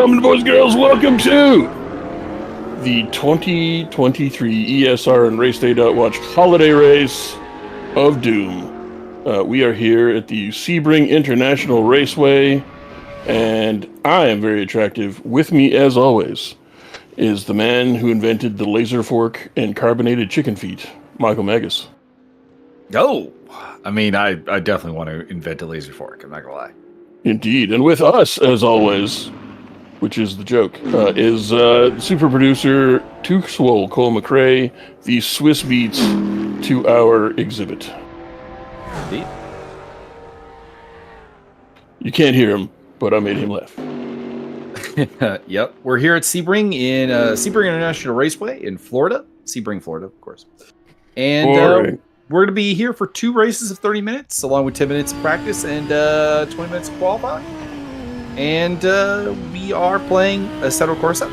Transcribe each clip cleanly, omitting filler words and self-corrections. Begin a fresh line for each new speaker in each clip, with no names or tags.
gentlemen, boys and girls, welcome to the 2023 ESR and RaceDay.watch holiday race of doom. We are here at the Sebring International Raceway, and I am very attractive. With me, as always, is the man who invented the laser fork and carbonated chicken feet, Michael Magus.
Oh, I mean, I definitely want to invent a laser fork. I'm not gonna lie.
Indeed, and with us, as always, which is the joke, is super producer Too Swole Cole McRae, the Swiss Beats to our exhibit.
Indeed.
You can't hear him, but I made him laugh.
Yep, we're here at Sebring in Sebring International Raceway in Florida, Sebring, Florida, of course. And we're going to be here for 2 races of 30 minutes, along with 10 minutes of practice and 20 minutes of qualifying. And we are playing Assetto Corsa,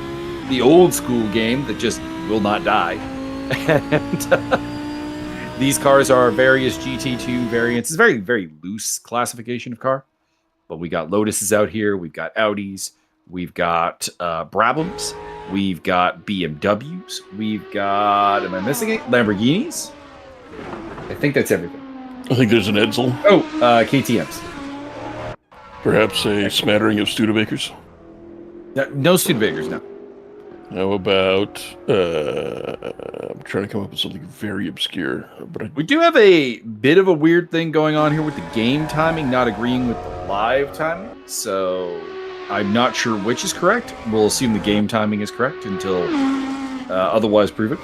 the old school game that just will not die. And these cars are various GT2 variants. It's a very, very loose classification of car. But we got Lotuses out here. We've got Audis. We've got Brabhams. We've got BMWs. We've got, am I missing it? Lamborghinis. I think that's everything.
I think there's an Edsel.
Oh, KTMs.
Perhaps a smattering of Studebakers.
No Studebakers, no.
How about, I'm trying to come up with something very obscure. But
We do have a bit of a weird thing going on here with the game timing, not agreeing with the live timing. So I'm not sure which is correct. We'll assume the game timing is correct until otherwise proven.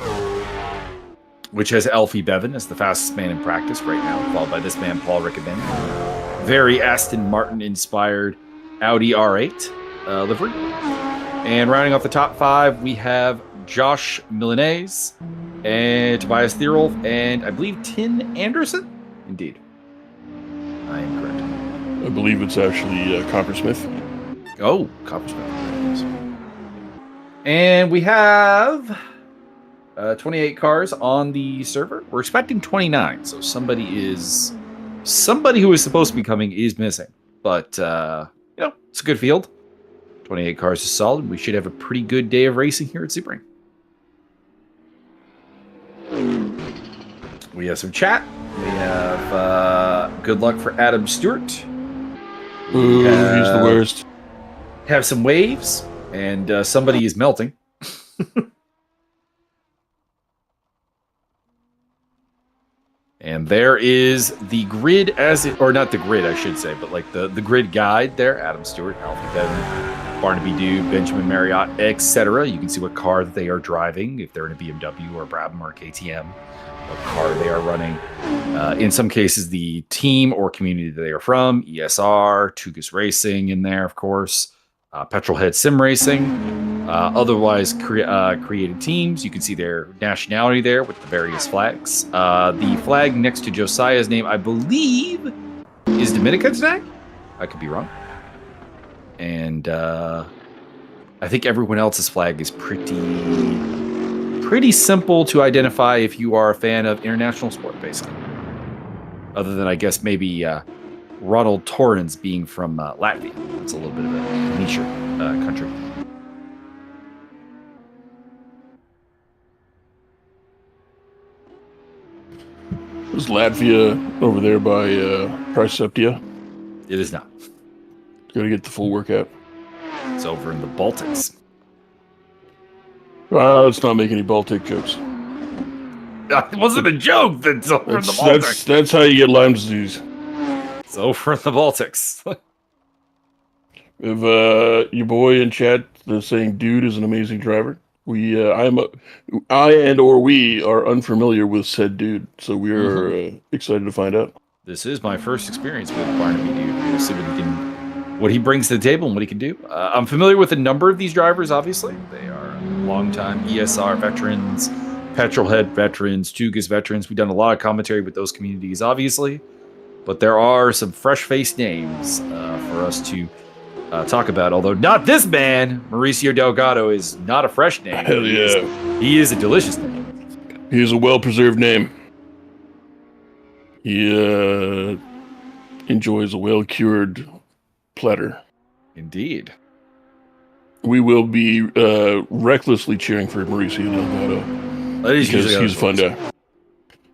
Which has Alfie Bevan as the fastest man in practice right now, followed by this man, Paul Riccobene. Very Aston Martin-inspired Audi R8 livery. And rounding off the top 5, we have Josh Milanese and Tobias Thierolf and I believe Tin Anderson? Indeed. I am correct.
I believe it's actually Coppersmith.
Oh, Coppersmith. And we have 28 cars on the server. We're expecting 29, so somebody who is supposed to be coming is missing. But it's a good field. 28 cars is solid. We should have a pretty good day of racing here at Sebring. We have some chat. We have good luck for Adam Stewart.
Ooh, he's the worst.
Have some waves, and somebody is melting. And there is the grid or not the grid, I should say, but like the grid guide there. Adam Stewart, Alfie Bevan, Barnaby Dew, Benjamin Marriott, etc. You can see what car they are driving, if they're in a BMW or a Brabham or a KTM, what car they are running. In some cases, the team or community that they are from, ESR, Tugas Racing in there, of course, Petrolhead Sim Racing. Otherwise created teams. You can see their nationality there with the various flags. The flag next to Josiah's name, I believe, is Dominican flag. I could be wrong. And I think everyone else's flag is pretty simple to identify if you are a fan of international sport, basically. Other than, I guess, maybe Ronald Torrens being from Latvia. It's a little bit of a niche country.
Is Latvia over there by Priseptia?
It is not.
Gotta get the full workout.
It's over in the Baltics.
Let's not make any Baltic jokes.
It wasn't a joke. That's over in the Baltics.
That's how you get Lyme disease.
It's over in the Baltics.
If your boy in chat is saying dude is an amazing driver, we are unfamiliar with said dude, so we are excited to find out.
This is my first experience with Barnaby Dude. We'll see what he brings to the table and what he can do. I'm familiar with a number of these drivers, obviously. They are longtime ESR veterans, Petrolhead veterans, Tugas veterans. We've done a lot of commentary with those communities, obviously. But there are some fresh-faced names for us to talk about, although not this man. Mauricio Delgado is not a fresh name.
Hell yeah.
He is a delicious name.
He is a well-preserved name. He enjoys a well-cured platter.
Indeed.
we will be recklessly cheering for Mauricio Delgado because he's a fun guy.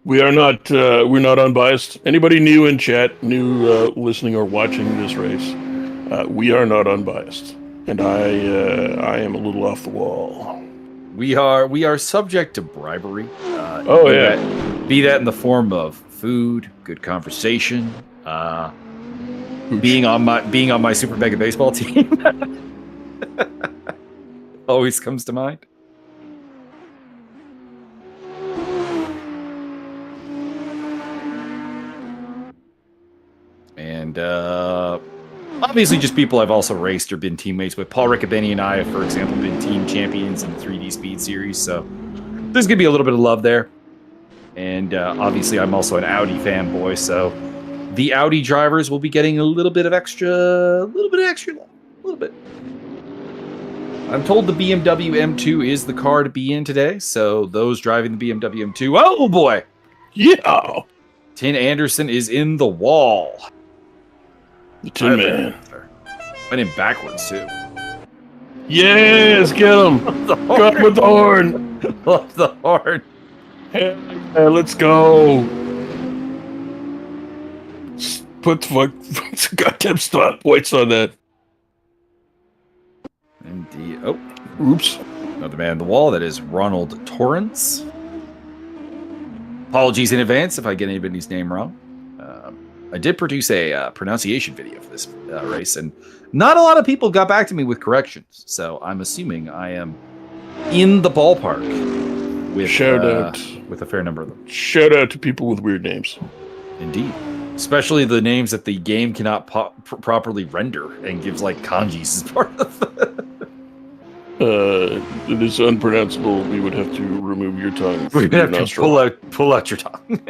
We're not unbiased. Anybody new in chat, new listening or watching this race, we are not unbiased, and I am a little off the wall.
We are subject to bribery. Be that in the form of food, good conversation, being on my Super Mega Baseball team. Always comes to mind. And obviously just people I've also raced or been teammates with. Paul Riccobeni and I, for example, have been team champions in the 3D Speed Series, so there's going to be a little bit of love there. And obviously I'm also an Audi fanboy, so the Audi drivers will be getting a little bit of extra love. A little bit. I'm told the BMW M2 is the car to be in today, so those driving the BMW M2, oh boy!
Yeah!
Tin Anderson is in the wall.
The Tin Man.
Went in backwards, too.
Yes, get him! Got with the horn!
Love the horn.
Hey, let's go! Put the goddamn stop points on that.
Indeed. Oh.
Oops.
Another man on the wall. That is Ronald Torrance. Apologies in advance if I get anybody's name wrong. I did produce a pronunciation video for this race, and not a lot of people got back to me with corrections. So I'm assuming I am in the ballpark with with a fair number of them.
Shout out to people with weird names.
Indeed. Especially the names that the game cannot properly render and gives like kanjis as part of
it is unpronounceable. We would have to remove your tongue.
We'd have to pull out your tongue.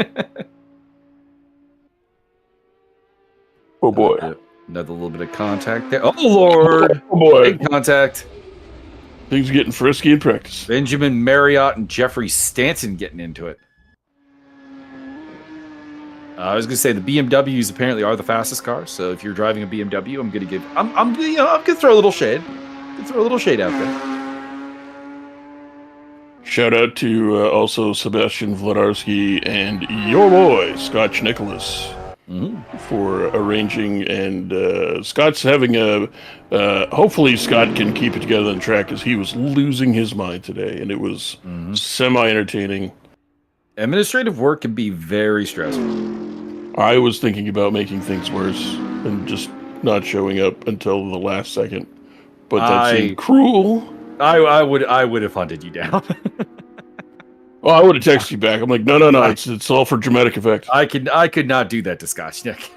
Oh boy.
Another little bit of contact there. Oh lord.
Oh boy.
Big contact.
Things are getting frisky in practice.
Benjamin Marriott and Jeffrey Stanton getting into it. I was gonna say the BMWs apparently are the fastest cars. So if you're driving a BMW, I'm gonna throw a little shade. Throw a little shade out there.
Shout out to also Sebastian Wlodarski and your boy Scotch Nicholas for arranging, and Scott's having a hopefully Scott can keep it together on the track because he was losing his mind today, and it was semi-entertaining.
Administrative work can be very stressful.
I was thinking about making things worse and just not showing up until the last second, but that seemed cruel.
I would have hunted you down.
Well, I would have texted you back. I'm like, no, it's all for dramatic effect.
I could not do that to Scotch Nick.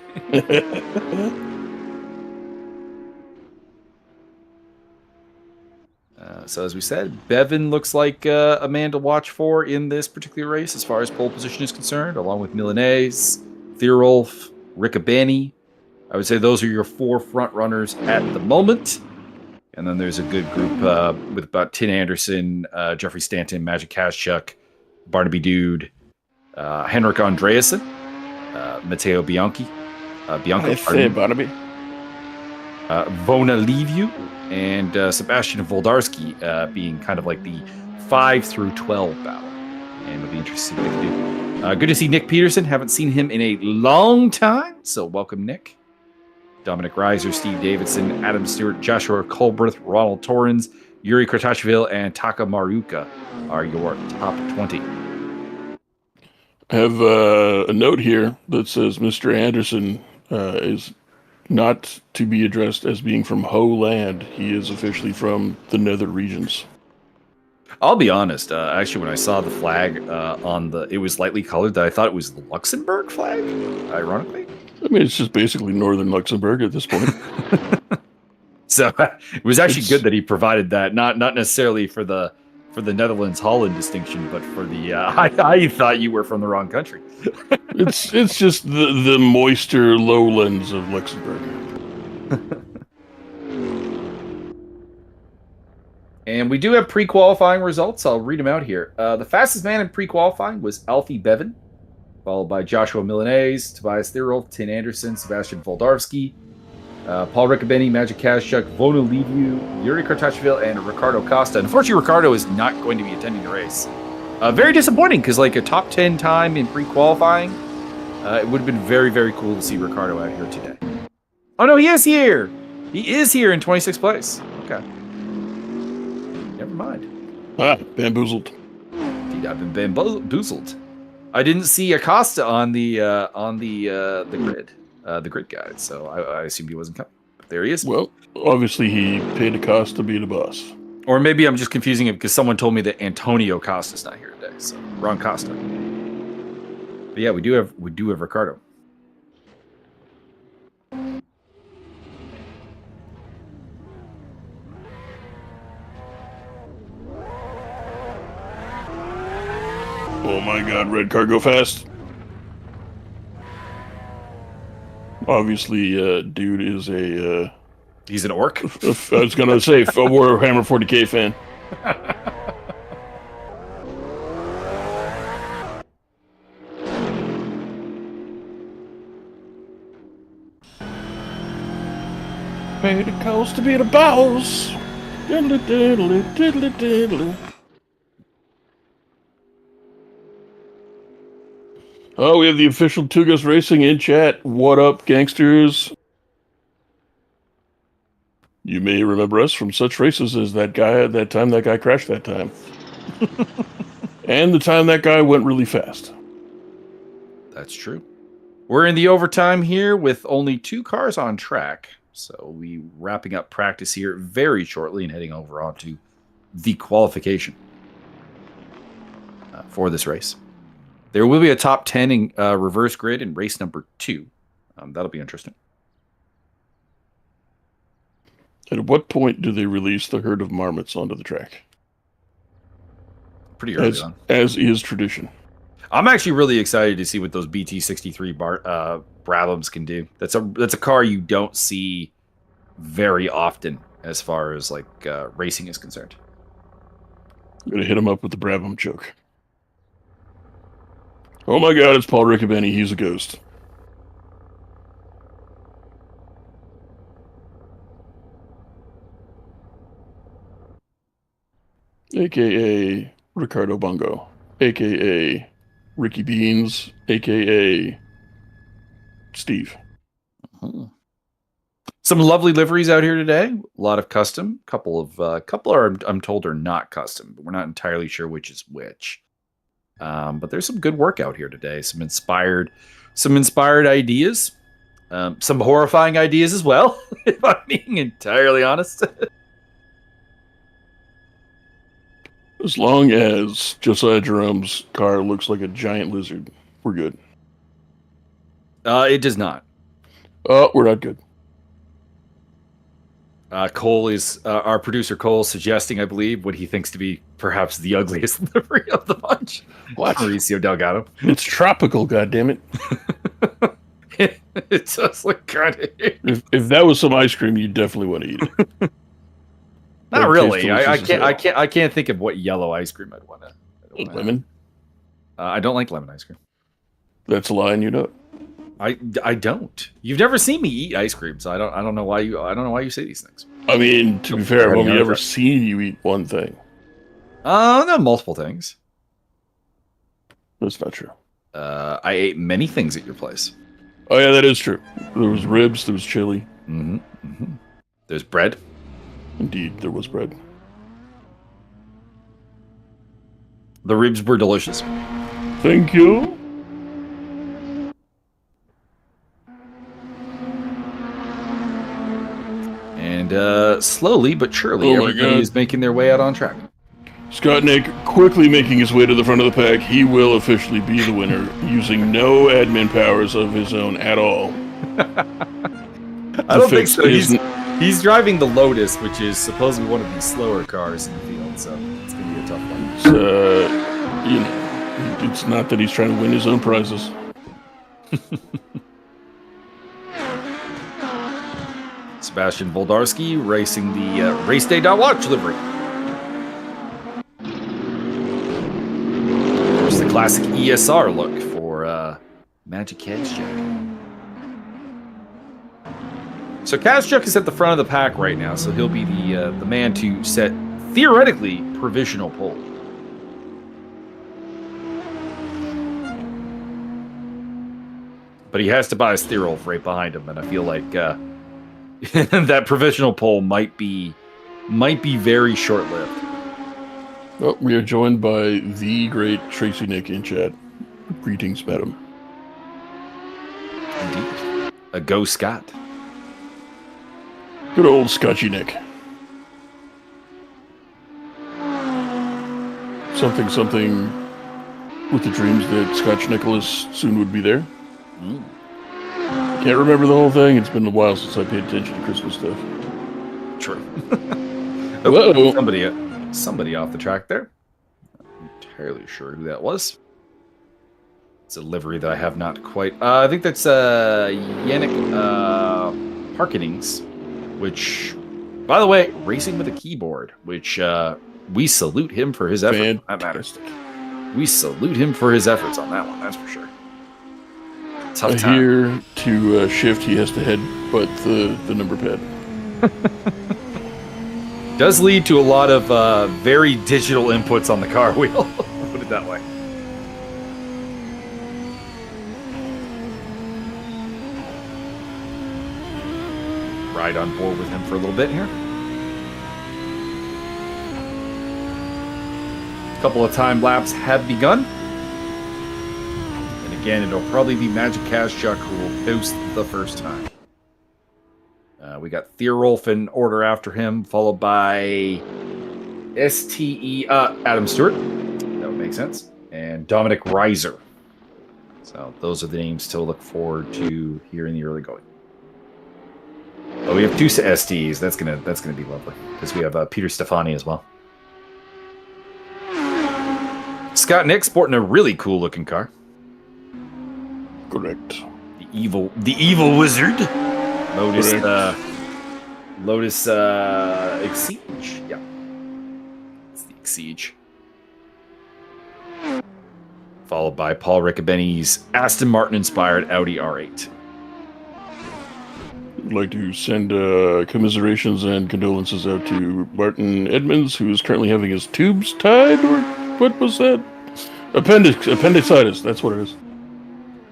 So as we said, Bevan looks like a man to watch for in this particular race as far as pole position is concerned, along with Milanese, Thierolf, Riccobeni. I would say those are your four front runners at the moment. And then there's a good group with about Tin Anderson, Jeffrey Stanton, Magic Kaszczuk, Barnaby Dude, Henrik Andreasen, Matteo Bianco,
Barnaby.
Vona Liviu, and Sebastian Wlodarski being kind of like the 5 through 12 battle. And it'll be interesting to see what they can do. Good to see Nick Peterson. Haven't seen him in a long time, so welcome, Nick. Dominic Reiser, Steve Davidson, Adam Stewart, Joshua Colbreth, Ronald Torrens, Yuri Kratashvili, and Taka Maruka are your top 20.
I have a note here that says Mr. Anderson is not to be addressed as being from Ho Land. He is officially from the nether regions.
I'll be honest. Actually, when I saw the flag it was lightly colored, that I thought it was the Luxembourg flag, ironically.
I mean, it's just basically northern Luxembourg at this point.
So it was actually good that he provided that, not necessarily for the Netherlands Holland distinction, but for the I thought you were from the wrong country.
it's just the moister lowlands of Luxembourg.
And we do have pre-qualifying results. I'll read them out here. The fastest man in pre-qualifying was Alfie Bevan, followed by Joshua Milanese, Tobias Thierolf, Tin Anderson, Sebastian Wlodarski. Paul Riccobeni, Magic Kashchuk, Vona Liviu, Yuri Kartachvili, and Ricardo Costa. Unfortunately, Ricardo is not going to be attending the race. Very disappointing because like a top 10 time in pre-qualifying, it would have been very, very cool to see Ricardo out here today. Oh no, he is here. He is here in 26th place. Okay. Never mind.
Bamboozled.
Indeed, I've been bamboozled. I didn't see Acosta on the grid, the grid guide, so I assumed he wasn't coming. But there he is.
Well, obviously he paid Acosta to be the boss.
Or maybe I'm just confusing it because someone told me that Antonio Costa's not here today, so wrong Costa. But yeah, we do have Ricardo.
Oh my god, red car go fast. Obviously, dude is a...
He's an orc?
I was going to say, a Warhammer 40k fan. Pay the cost to be the boss. Diddly diddly diddly diddly. Oh, we have the official Tugas Racing in chat. What up, gangsters? You may remember us from such races as that guy, that time that guy crashed that time. And the time that guy went really fast.
That's true. We're in the overtime here with only 2 cars on track. So we wrapping up practice here very shortly and heading over onto the qualification for this race. There will be a top 10 in reverse grid in race number 2. That'll be interesting.
At what point do they release the herd of marmots onto the track?
Pretty early on.
As is tradition.
I'm actually really excited to see what those BT63 Brabhams can do. That's a car you don't see very often as far as like racing is concerned.
I'm gonna hit him up with the Brabham joke. Oh my god, it's Paul Riccobeni. He's a ghost. AKA Ricardo Bongo. AKA Ricky Beans. AKA Steve.
Some lovely liveries out here today. A lot of custom. Couple are I'm told are not custom, but we're not entirely sure which is which. But there's some good work out here today. Some inspired ideas. Some horrifying ideas as well, if I'm being entirely honest.
As long as Josiah Jerome's car looks like a giant lizard, we're good.
It does not.
We're not good.
Cole is our producer. Cole suggesting, I believe, what he thinks to be perhaps the ugliest livery of the bunch.
What?
Mauricio Delgado.
It's tropical, goddammit.
It does look kind of.
If that was some ice cream, you'd definitely want to eat it.
Not really. I can't think of what yellow ice cream I'd want to.
Lemon.
I don't like lemon ice cream.
That's a lie, and you know it.
I don't. You've never seen me eat ice cream, so I don't know why you say these things.
I mean, to be fair, I've only ever seen you eat one thing.
No, multiple things.
That's not true.
I ate many things at your place.
Oh yeah, that is true. There was ribs. There was chili.
Mm-hmm. Mm-hmm. There's bread.
Indeed, there was bread.
The ribs were delicious.
Thank you.
And slowly but surely, everybody is making their way out on track.
Scott Nick quickly making his way to the front of the pack. He will officially be the winner, using no admin powers of his own at all.
I don't think so. He's driving the Lotus, which is supposedly one of the slower cars in the field, so it's going to be a tough one.
It's not that he's trying to win his own prizes.
Sebastian Voldarski racing the RaceDay.watch livery. There's the classic ESR look for Magic Kashchuk. So Kazchuk is at the front of the pack right now, so he'll be the man to set, theoretically, provisional pole. But he has to buy a Thierolf right behind him, and I feel like that provisional pole might be very short-lived.
Well, we are joined by the great Tracy Nick in chat. Greetings, madam.
Indeed. A Go Scott.
Good old Scotchy Nick. Something with the dreams that Scotch Nicholas soon would be there. Can't remember the whole thing. It's been a while since I paid attention to Christmas stuff.
True.
Whoa.
Somebody off the track there. I'm entirely sure who that was. It's a livery that I have not quite. I think that's Yannick Parkenings, which, by the way, racing with a keyboard, which we salute him for his effort.
Fantastic.
We salute him for his efforts on that one, that's for sure. Tough time.
Here to shift, he has to headbutt the number pad.
Does lead to a lot of very digital inputs on the car wheel. Put it that way. Ride on board with him for a little bit here. A couple of time laps have begun. And again, it'll probably be Magic Kazchuk who will coast the first time. We got Thierolf in order after him, followed by Adam Stewart. That would make sense. And Dominic Reiser. So those are the names to look forward to here in the early going. Oh, we have two STs. That's gonna be lovely because we have Peter Stefani as well. Scott Nick sporting a really cool looking car.
Correct.
The evil wizard. Lotus Exige. Yeah. It's the Exige. Followed by Paul Riccobeni's Aston Martin inspired Audi R8.
I'd like to send commiserations and condolences out to Martin Edmonds, who is currently having his tubes tied, or what was that? Appendicitis, that's what it is.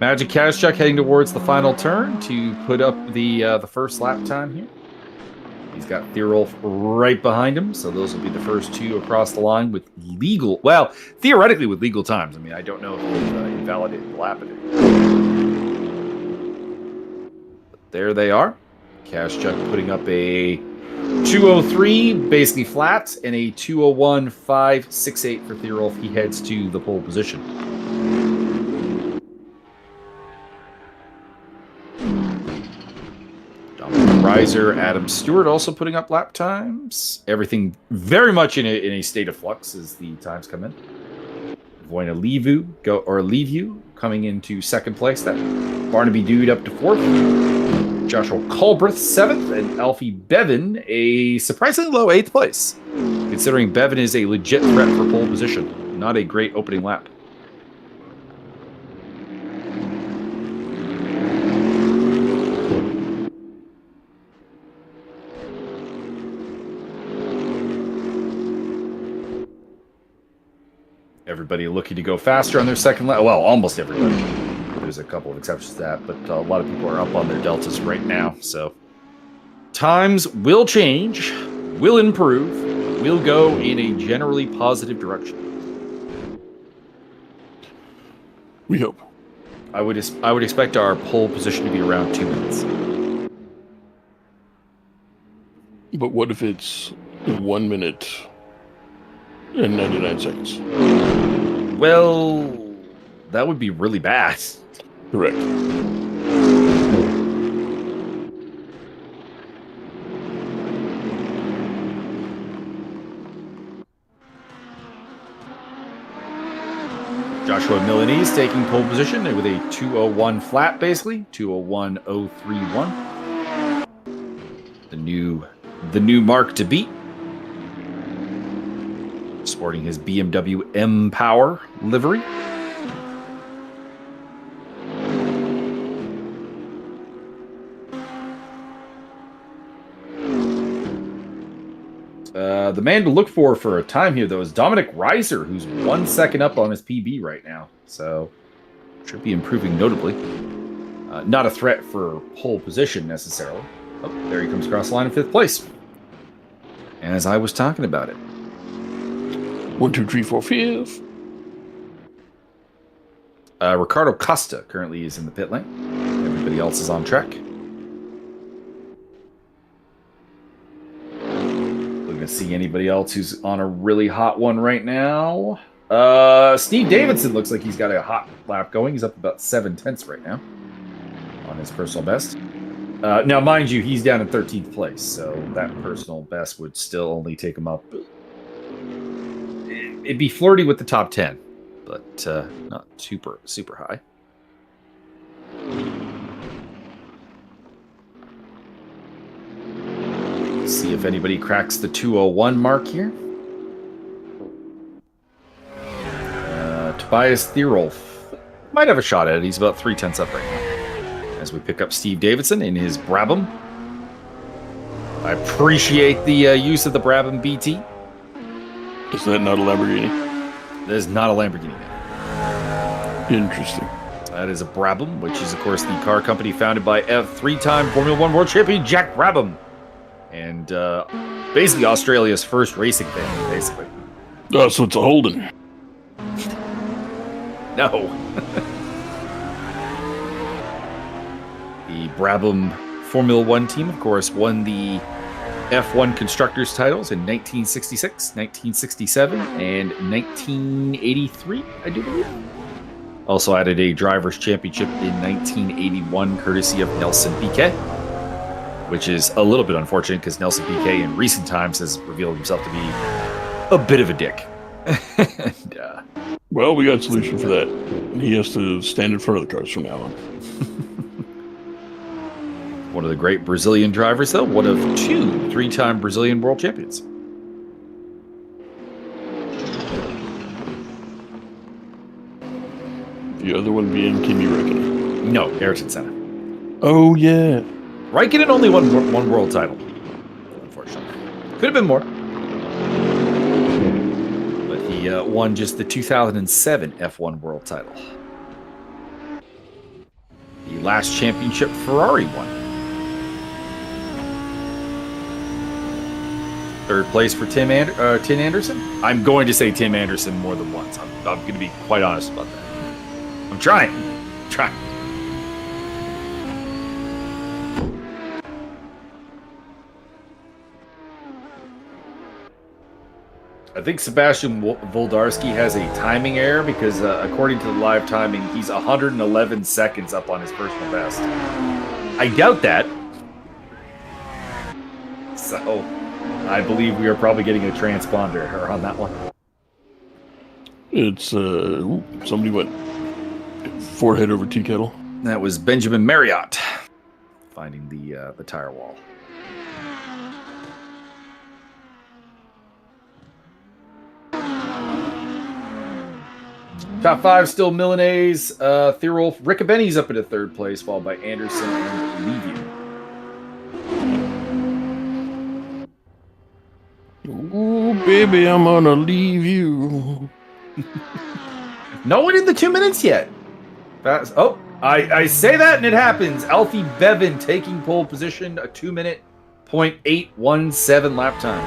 Magic Kazchuk heading towards the final turn to put up the first lap time here. He's got Thierolf right behind him, so those will be the first two across the line with theoretically with legal times. I mean, I don't know if we've invalidated the lap. But there they are. Kazchuk putting up a 203, basically flat, and a 201.568 for Thierolf. He heads to the pole position. Reiser, Adam Stewart also putting up lap times. Everything very much in a state of flux as the times come in. Voina Levu coming into second place. That Barnaby Dude up to fourth. Joshua Culbreth seventh, and Alfie Bevan a surprisingly low eighth place, considering Bevan is a legit threat for pole position. Not a great opening lap. Everybody looking to go faster on their second lap. Well, almost everybody. There's a couple of exceptions to that, but a lot of people are up on their deltas right now. So times will change, will improve, will go in a generally positive direction.
We hope.
I would expect our pole position to be around 2 minutes.
But what if it's 1 minute and 99 seconds?
Well, that would be really bad.
Correct.
Joshua Milanese taking pole position with a 201 flat, basically 201.031. The new mark to beat. Sporting his BMW M Power livery. The man to look for a time here, though, is Dominic Reiser, who's 1 second up on his PB right now. So, should be improving notably. Not a threat for pole position, necessarily. Oh, there he comes across the line in 5th place. As I was talking about it.
1, 2, 3, 4, 5.
Ricardo Costa currently is in the pit lane. Everybody else is on track. Looking to see anybody else who's on a really hot one right now. Steve Davidson looks like he's got a hot lap going. He's up about 7/10 right now on his personal best. Now, mind you, he's down in 13th place, so that personal best would still only take him up. It'd be flirty with the top 10, but not super high. Let's see if anybody cracks the 2:01 mark here. Tobias Thierolf might have a shot at it. He's about 3/10 up right now. As we pick up Steve Davidson in his Brabham. I appreciate the use of the Brabham BT.
Is that not a Lamborghini?
That is not a Lamborghini.
Interesting.
That is a Brabham, which is, of course, the car company founded by three-time Formula One world champion Jack Brabham. And basically Australia's first racing family, basically.
Oh, so it's a Holden.
No. The Brabham Formula One team, of course, won the F1 Constructors titles in 1966, 1967, and 1983, I do believe. Also added a Drivers' Championship in 1981, courtesy of Nelson Piquet, which is a little bit unfortunate because Nelson Piquet in recent times has revealed himself to be a bit of a dick. And,
well, we got a solution for that. He has to stand in front of the cars from now on.
One of the great Brazilian drivers, though. One of 2 3-time Brazilian world champions.
The other one being Kimi Räikkönen.
No, Ayrton Senna.
Oh, yeah.
Raikkonen only won one world title, unfortunately. Could have been more. But he won just the 2007 F1 world title. The last championship Ferrari won. 3rd place for Tim Anderson. I'm going to say Tim Anderson more than once. I'm going to be quite honest about that. I'm trying. I think Sebastian Voldarski has a timing error because according to the live timing, he's 111 seconds up on his personal best. I doubt that. So I believe we are probably getting a transponder error on that one.
It's, somebody went forehead over tea kettle.
That was Benjamin Marriott finding the tire wall. Top 5 still Milanese, Thierolf, Riccobeni's up into 3rd place, followed by Anderson and Levy.
Ooh, baby, I'm gonna leave you.
No one in the 2 minutes yet. Fast. Oh, I say that and it happens. Alfie Bevan taking pole position, a 2-minute .817 lap time.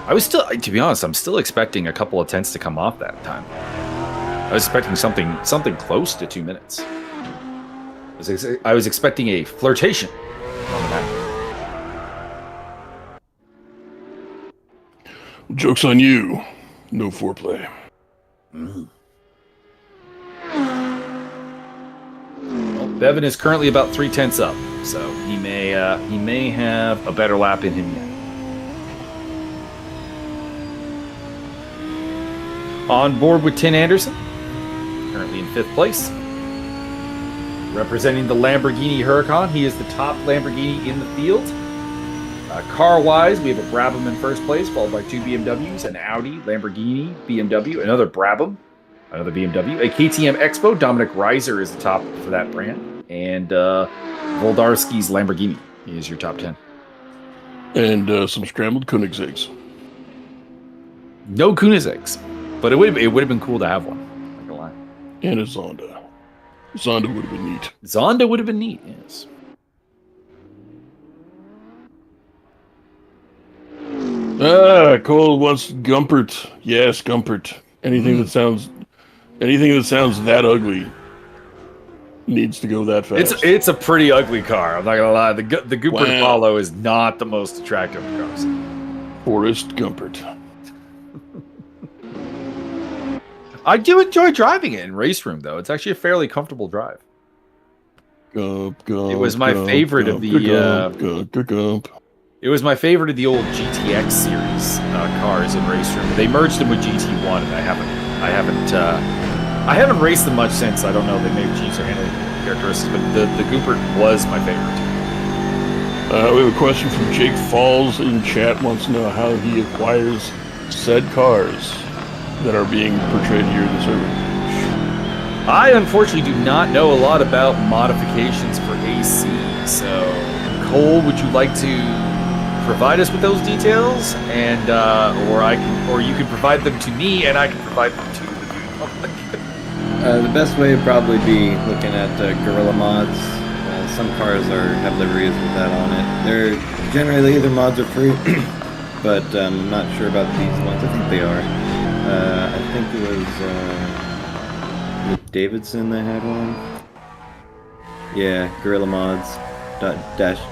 I was still, to be honest, I'm still expecting a couple of tenths to come off that time. I was expecting something close to 2 minutes. I was expecting a flirtation on the map.
Joke's on you. No foreplay.
Well, Bevan is currently about 3/10 up, so he may have a better lap in him yet. On board with Tim Anderson, currently in 5th place. Representing the Lamborghini Huracan, he is the top Lamborghini in the field. Car-wise, we have a Brabham in 1st place, followed by 2 BMWs, an Audi, Lamborghini, BMW, another Brabham, another BMW, a KTM Expo. Dominic Reiser is the top for that brand. And Voldarski's Lamborghini is your top 10.
And some scrambled Koenigseggs.
No Koenigseggs, but it would have been cool to have one. I'm not gonna lie.
And a Zonda. Zonda would have been neat.
Zonda would have been neat, yes.
Cole wants Gumpert. Yes, Gumpert. Anything that sounds that ugly needs to go that fast.
It's a pretty ugly car. I'm not gonna lie. The Gumpert Apollo is not the most attractive of cars.
Forrest Gumpert.
I do enjoy driving it in race room, though. It's actually a fairly comfortable drive. It was my favorite of the. It was my favorite of the old GTX series cars in race room. They merged them with GT1, and I haven't raced them much since. I don't know. They may have changed their handling characteristics, but the Gumpert was my favorite.
We have a question from Jake Falls in chat. Wants to know how he acquires said cars that are being portrayed here in the server.
I unfortunately do not know a lot about modifications for AC. So, Cole, would you like to provide us with those details, and or you can provide them to me, and I can provide them to the public?
The best way would probably be looking at Gorilla Mods. Some cars have liveries with that on it. They're generally either mods or free, but I'm not sure about these ones. I think they are. I think it was Nick Davidson that had one. Yeah, Gorilla Mods.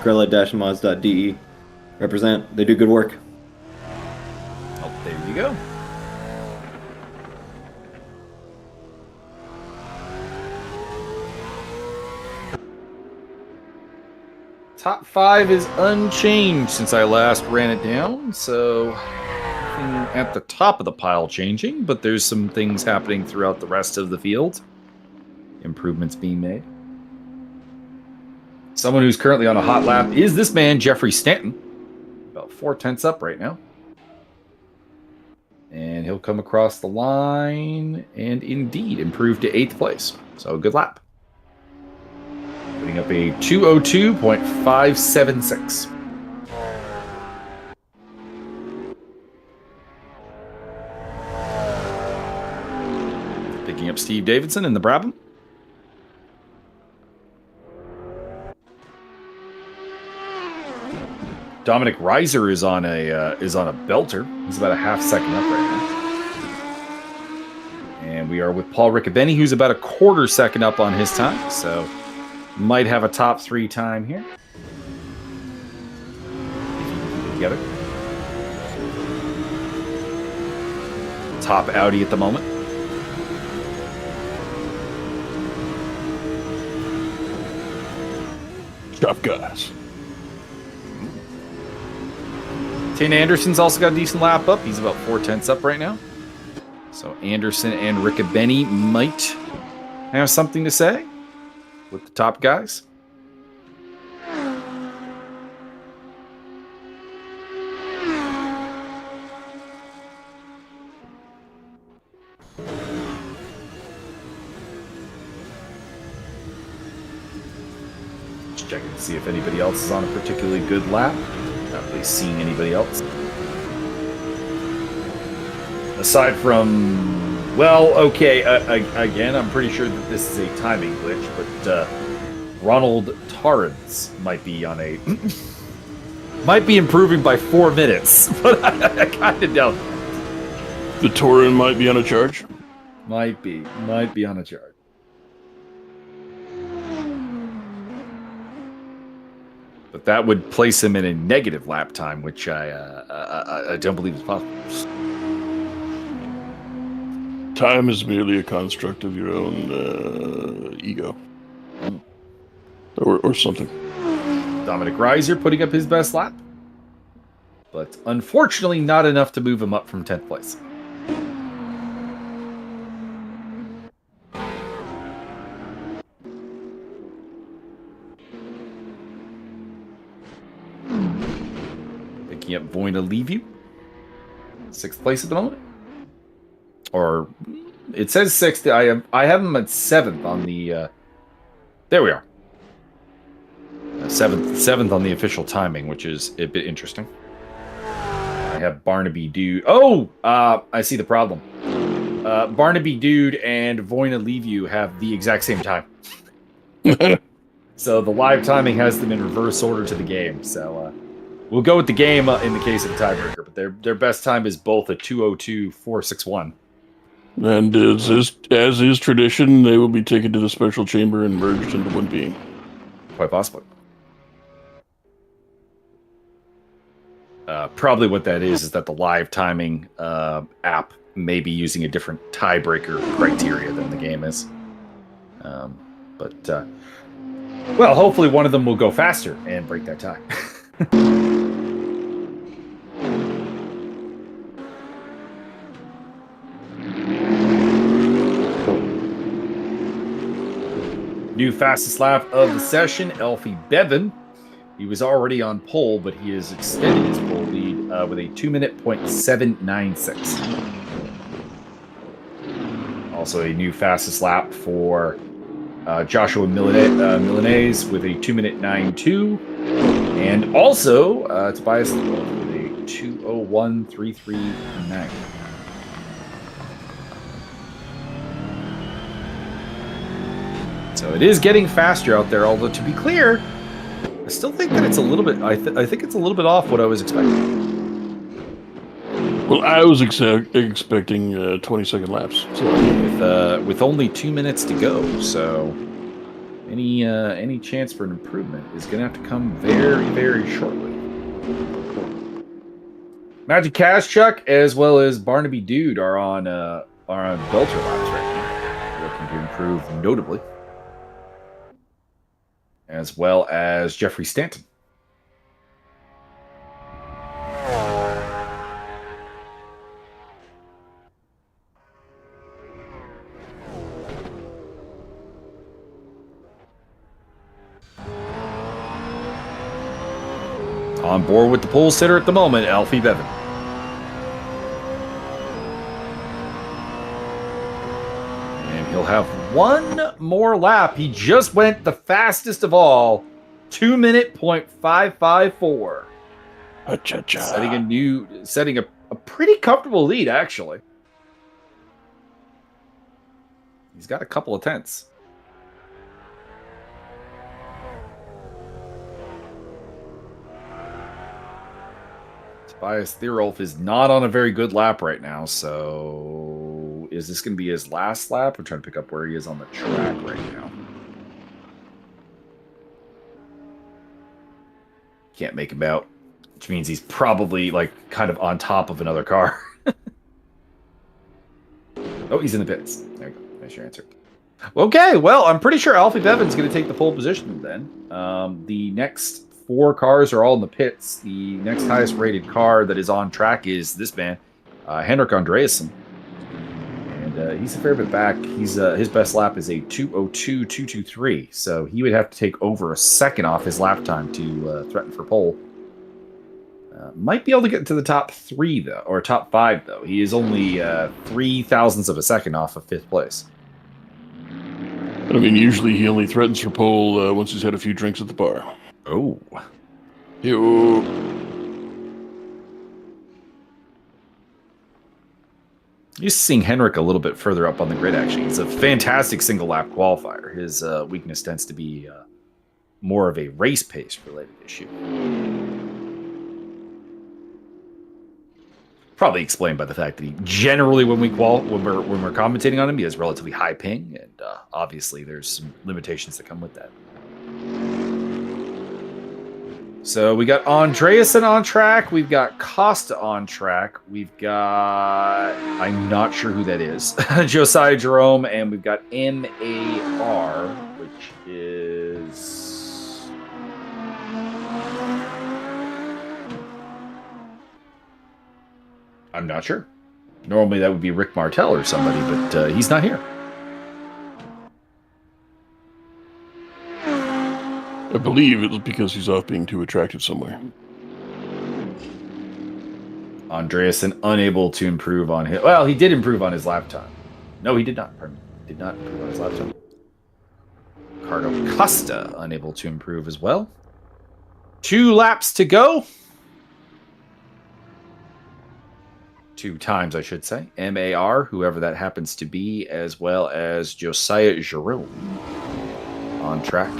Gorilla-mods.de. Represent. They do good work.
Oh, there you go. Top 5 is unchanged since I last ran it down, so nothing at the top of the pile changing, but there's some things happening throughout the rest of the field. Improvements being made. Someone who's currently on a hot lap is this man, Jeffrey Stanton. About 4/10 up right now. And he'll come across the line and indeed improve to 8th place. So good lap. Putting up a 2:02.576. Picking up Steve Davidson in the Brabham. Dominic Reiser is on a belter. He's about a half second up right now. And we are with Paul Riccobeni, who's about a quarter second up on his time. So might have a top 3 time here. Get it. Top Audi at the moment.
Top guys.
Tin Anderson's also got a decent lap up. He's about 4/10 up right now. So Anderson and Riccobeni might have something to say with the top guys. Just checking to see if anybody else is on a particularly good lap. Not really seeing anybody else. Aside from, well, okay, again, I'm pretty sure that this is a timing glitch, but Ronald Torrens might be on a... might be improving by 4 minutes, but I kind of doubt that.
The Torren might be on a charge?
Might be on a charge. But that would place him in a negative lap time, which I don't believe is possible.
Time is merely a construct of your own ego. Or something.
Dominic Reiser putting up his best lap. But unfortunately not enough to move him up from 10th place. Picking up Voina Leavey. 6th place at the moment. Or it says 6th. I have him at 7th on the there we are. Seventh on the official timing, which is a bit interesting. I have Barnaby Dude. Oh, I see the problem. Barnaby Dude and Voina Leaveyou have the exact same time. So the live timing has them in reverse order to the game. So we'll go with the game in the case of the tiebreaker, but their best time is both a 2:02.461.
And as is tradition, they will be taken to the special chamber and merged into one being.
Quite possibly. Probably what that is that the live timing app may be using a different tiebreaker criteria than the game is. Well, hopefully one of them will go faster and break that tie. New fastest lap of the session, Elfie Bevan. He was already on pole, but he has extended his pole lead with a 2:07.96. Also a new fastest lap for Joshua Milanese with a 2:09.2. And also Tobias with a 2:01.339. So it is getting faster out there, although to be clear, I still think that it's a little bit. I think it's a little bit off what I was expecting.
Well, I was expecting 20-second laps.
So with only 2 minutes to go, so any chance for an improvement is going to have to come very, very shortly. Magic Cash Chuck as well as Barnaby Dude are on Belter laps right now, looking to improve notably, as well as Jeffrey Stanton. On board with the pole sitter at the moment, Alfie Bevan. And he'll have one more lap. He just went the fastest of all, 2:05.54. Setting a pretty comfortable lead, actually. He's got a couple of tenths. Tobias Thierolf is not on a very good lap right now, so is this going to be his last lap? I'm trying to pick up where he is on the track right now. Can't make him out, which means he's probably like kind of on top of another car. Oh, he's in the pits. There you go. There's your answer. Okay, well, I'm pretty sure Alfie Bevan's going to take the pole position then. The next 4 cars are all in the pits. The next highest rated car that is on track is this man, Henrik Andreasen. And he's a fair bit back. He's his best lap is a 2:02.223. So he would have to take over a second off his lap time to threaten for pole. Might be able to get to the top 3 though, or top 5 though. He is only 3 thousandths of a second off of 5th place.
I mean, usually he only threatens for pole once he's had a few drinks at the bar.
Oh.
Yo.
Used to seeing Henrik a little bit further up on the grid, actually. He's a fantastic single lap qualifier. His weakness tends to be more of a race pace related issue. Probably explained by the fact that he generally, when we're commentating on him, he has relatively high ping, and obviously there's some limitations that come with that. So we got Andreasen on track. We've got Costa on track. We've got, I'm not sure who that is, Josiah Jerome, and we've got MAR, which is... I'm not sure. Normally that would be Rick Martel or somebody, but he's not here.
I believe it was because he's off being too attractive somewhere.
Andreasen unable to improve on his... Well, he did improve on his lap time. No, he did not. Pardon me. Did not improve on his lap time. Ricardo Costa unable to improve as well. 2 laps to go. 2 times, I should say. MAR, whoever that happens to be, as well as Josiah Jerome on track.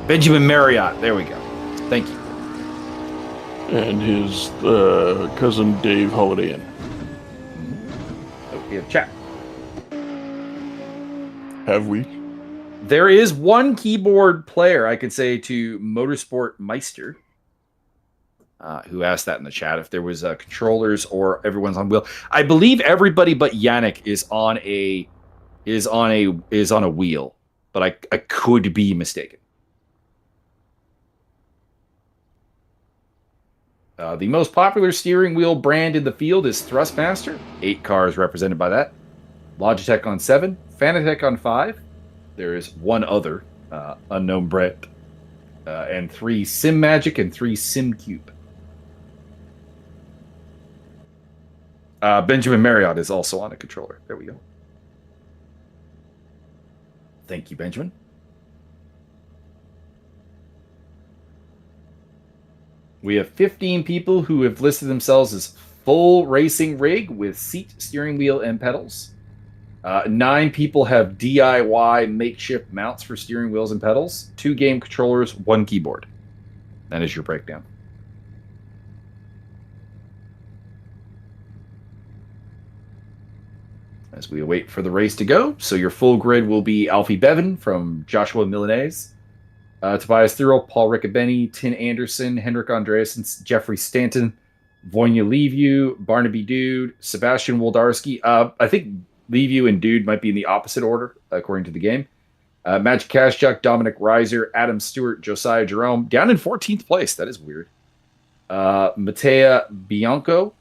Benjamin Marriott. There we go. Thank you.
And his cousin Dave Holiday in.
Oh, we have chat.
Have we?
There is one keyboard player I could say to Motorsport Meister, who asked that in the chat if there was controllers or everyone's on wheel. I believe everybody but Yannick is on a wheel, but I could be mistaken. The most popular steering wheel brand in the field is Thrustmaster. 8 cars represented by that. Logitech on 7, Fanatec on 5. There is one other unknown brand, and 3 SimMagic and 3 SimCube. Benjamin Marriott is also on a controller. There we go. Thank you, Benjamin. We have 15 people who have listed themselves as full racing rig with seat, steering wheel, and pedals. 9 people have DIY makeshift mounts for steering wheels and pedals. 2 game controllers, 1 keyboard. That is your breakdown. As we wait for the race to go, so your full grid will be Alfie Bevan from Joshua Milanese, Tobias Thurl, Paul Riccobeni, Tin Anderson, Henrik Andreasen, Jeffrey Stanton, Vonya Leaview, Barnaby Dude, Sebastian Woldarski. I think Leaview and Dude might be in the opposite order, according to the game. Magic Kashchuk, Dominic Reiser, Adam Stewart, Josiah Jerome, down in 14th place. That is weird. Matea Bianco,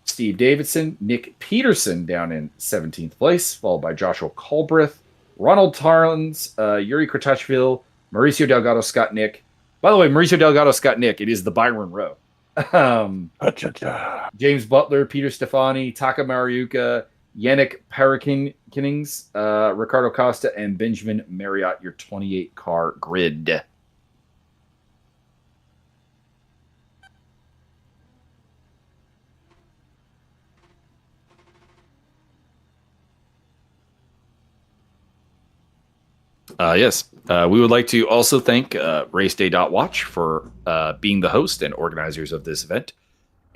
Steve Davidson, Nick Peterson down in 17th place, followed by Joshua Colbreth, Ronald Tarlins, Yuri Kratashvili, Mauricio Delgado Scott Nick. By the way, Mauricio Delgado Scott Nick, it is the Byron Row. James Butler, Peter Stefani, Taka Mariuka, Yannick Parakinings, Ricardo Costa, and Benjamin Marriott, your 28-car grid. Yes, we would like to also thank RaceDay.watch for being the host and organizers of this event,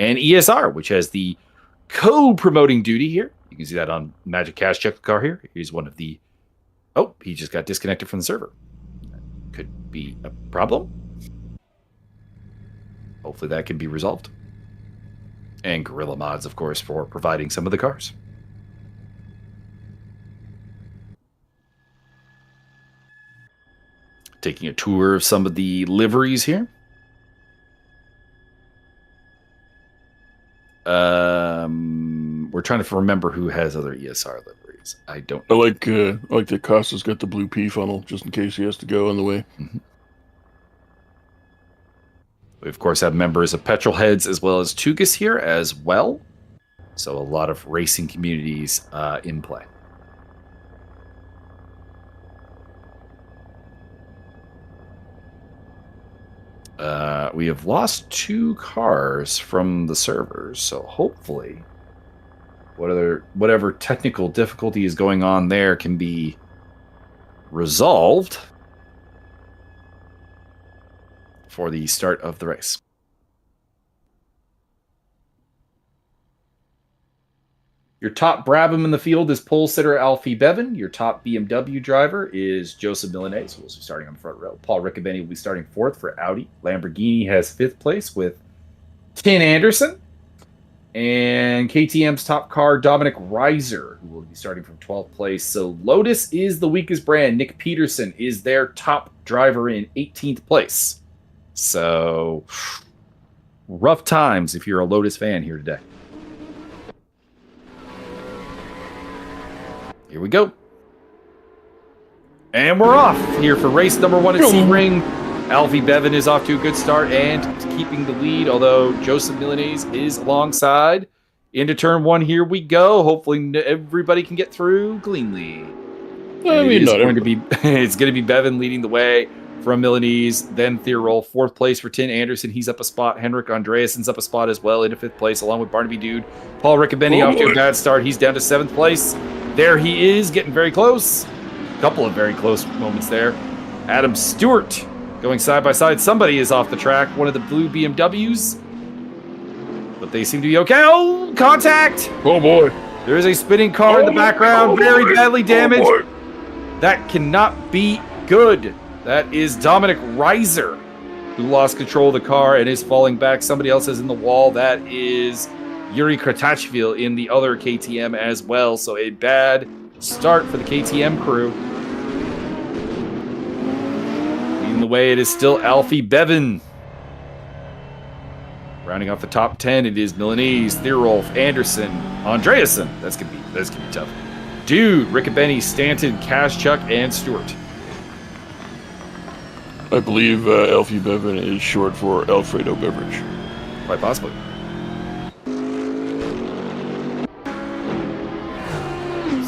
and ESR, which has the co-promoting duty here. You can see that on Magic Cash Check the car here. He's one of the... Oh, he just got disconnected from the server. That could be a problem. Hopefully that can be resolved. And Gorilla Mods, of course, for providing some of the cars. Taking a tour of some of the liveries here. We're trying to remember who has other ESR liveries. I don't know.
I like that Costa's got the blue P funnel, just in case he has to go on the way.
Mm-hmm. We, of course, have members of Petrolheads as well as Tugas here as well. So a lot of racing communities in play. We have lost 2 cars from the servers, so hopefully whatever technical difficulty is going on there can be resolved for the start of the race. Your top Brabham in the field is pole sitter Alfie Bevan. Your top BMW driver is Joseph Milanese, who will be starting on the front row. Paul Riccobeni will be starting 4th for Audi. Lamborghini has 5th place with Tin Anderson. And KTM's top car, Dominic Reiser, who will be starting from 12th place. So Lotus is the weakest brand. Nick Peterson is their top driver in 18th place. So rough times if you're a Lotus fan here today. Here we go. And we're off here for race number 1 at Sebring. Alfie Bevan is off to a good start and keeping the lead, although Joseph Milanese is alongside. Into turn 1, here we go. Hopefully everybody can get through cleanly.
I mean, not everybody.
It's going to be Bevan leading the way. from Milanese, then Thierol. 4th place for Tin Anderson. He's up a spot. Henrik Andreassen's up a spot as well into 5th place, along with Barnaby Dude. Paul Riccobeni off to a bad start. He's down to 7th place. There he is, getting very close. A couple of very close moments there. Adam Stewart going side by side. Somebody is off the track. One of the blue BMWs. But they seem to be okay. Oh, contact!
Oh, boy.
There is a spinning car in the background. Very badly damaged. That cannot be good. That is Dominic Reiser, who lost control of the car and is falling back. Somebody else is in the wall. That is Yuri Kratachvil in the other KTM as well. So a bad start for the KTM crew. Leading the way, it is still Alfie Bevan. Rounding off the top 10, it is Milanese, Thierolf, Anderson, Andreasen. That's gonna be tough. Dude, Riccobeni, Stanton, Kaschuk, and Stewart.
I believe Alfie Bevan is short for Alfredo Beverage.
Quite possibly.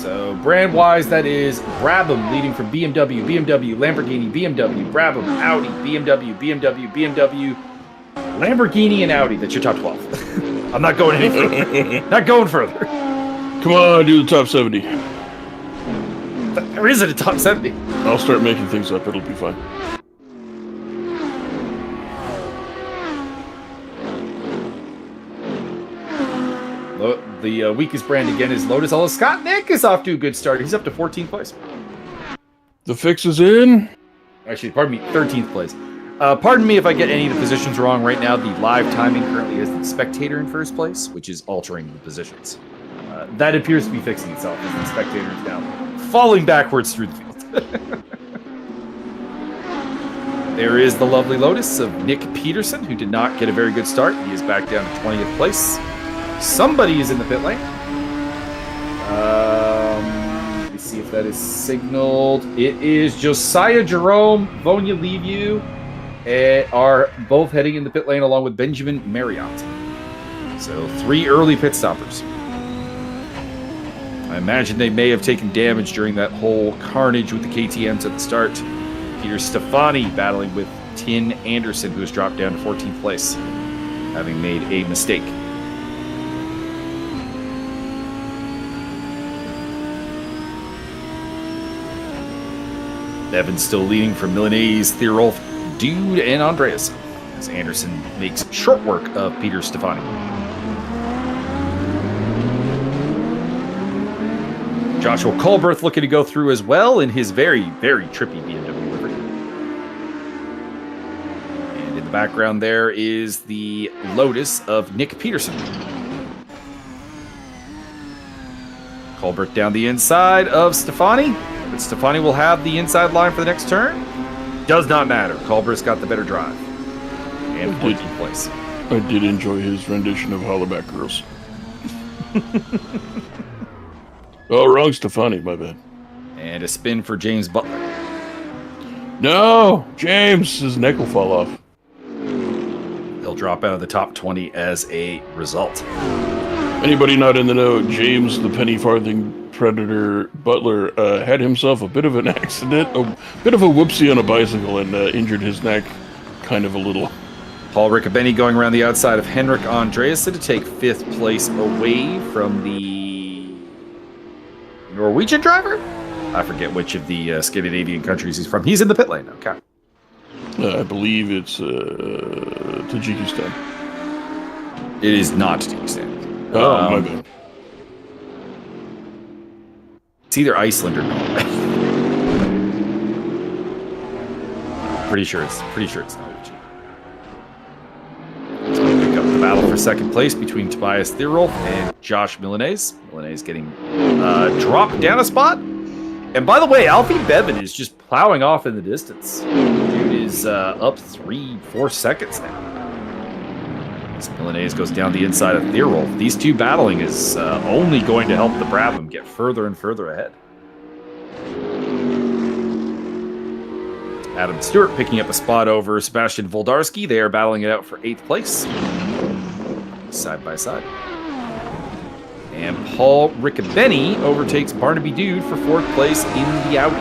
So, brand-wise, that is Brabham leading from BMW, Lamborghini, BMW, Brabham, Audi, BMW, Lamborghini, and Audi. That's your top 12. I'm not going any further. Not going further.
Come on, do the top 70.
There isn't a top 70.
I'll start making things up. It'll be fine.
The weakest brand again is Lotus. Although Scott Nick is off to a good start. He's up to 14th place.
The fix is in.
Actually, pardon me, 13th place. Pardon me if I get any of the positions wrong right now. The live timing currently is the spectator in first place, which is altering the positions. That appears to be fixing itself as the spectator is now falling backwards through the field. There is the lovely Lotus of Nick Peterson, who did not get a very good start. He is back down to 20th place. Somebody is in the pit lane. Let me see if that is signaled. It is Josiah Jerome, Vonia Leviu, are both heading in the pit lane along with Benjamin Marriott. So 3 early pit stoppers. I imagine they may have taken damage during that whole carnage with the KTMs at the start. Peter Stefani battling with Tin Anderson, who has dropped down to 14th place, having made a mistake. Evans still leading from Milanese, Thierolf, Dude, and Andreas, as Anderson makes short work of Peter Stefani. Joshua Colberth looking to go through as well in his very, very trippy BMW livery. And in the background there is the Lotus of Nick Peterson. Colberth down the inside of Stefani. But Stefani will have the inside line for the next turn. Does not matter. Colbert's got the better drive. And 14th place.
I did enjoy his rendition of Hollaback Girls. Oh, wrong Stefani, my bad.
And a spin for James Butler.
No! James, his neck will fall off.
He'll drop out of the top 20 as a result.
Anybody not in the know, James, the penny farthing predator Butler, had himself a bit of an accident, a bit of a whoopsie on a bicycle, and injured his neck kind of a little.
Paul Riccobeni going around the outside of Henrik Andreasen to take 5th place away from the Norwegian driver? I forget which of the Scandinavian countries he's from. He's in the pit lane. Okay.
I believe it's Tajikistan.
It is not Tajikistan.
Oh, my bad.
It's either Iceland or Norway. pretty sure it's Norwegian. So we'll pick up the battle for 2nd place between Tobias Thierolf and Josh Milanese. Milanese getting dropped down a spot. And by the way, Alfie Bevan is just plowing off in the distance. Dude is up 3-4 seconds now. As Milanese goes down the inside of Thierolf. These two battling is only going to help the Brabham get further and further ahead. Adam Stewart picking up a spot over Sebastian Voldarski. They are battling it out for 8th place. Side by side. And Paul Riccobeni overtakes Barnaby Dude for 4th place in the Audi.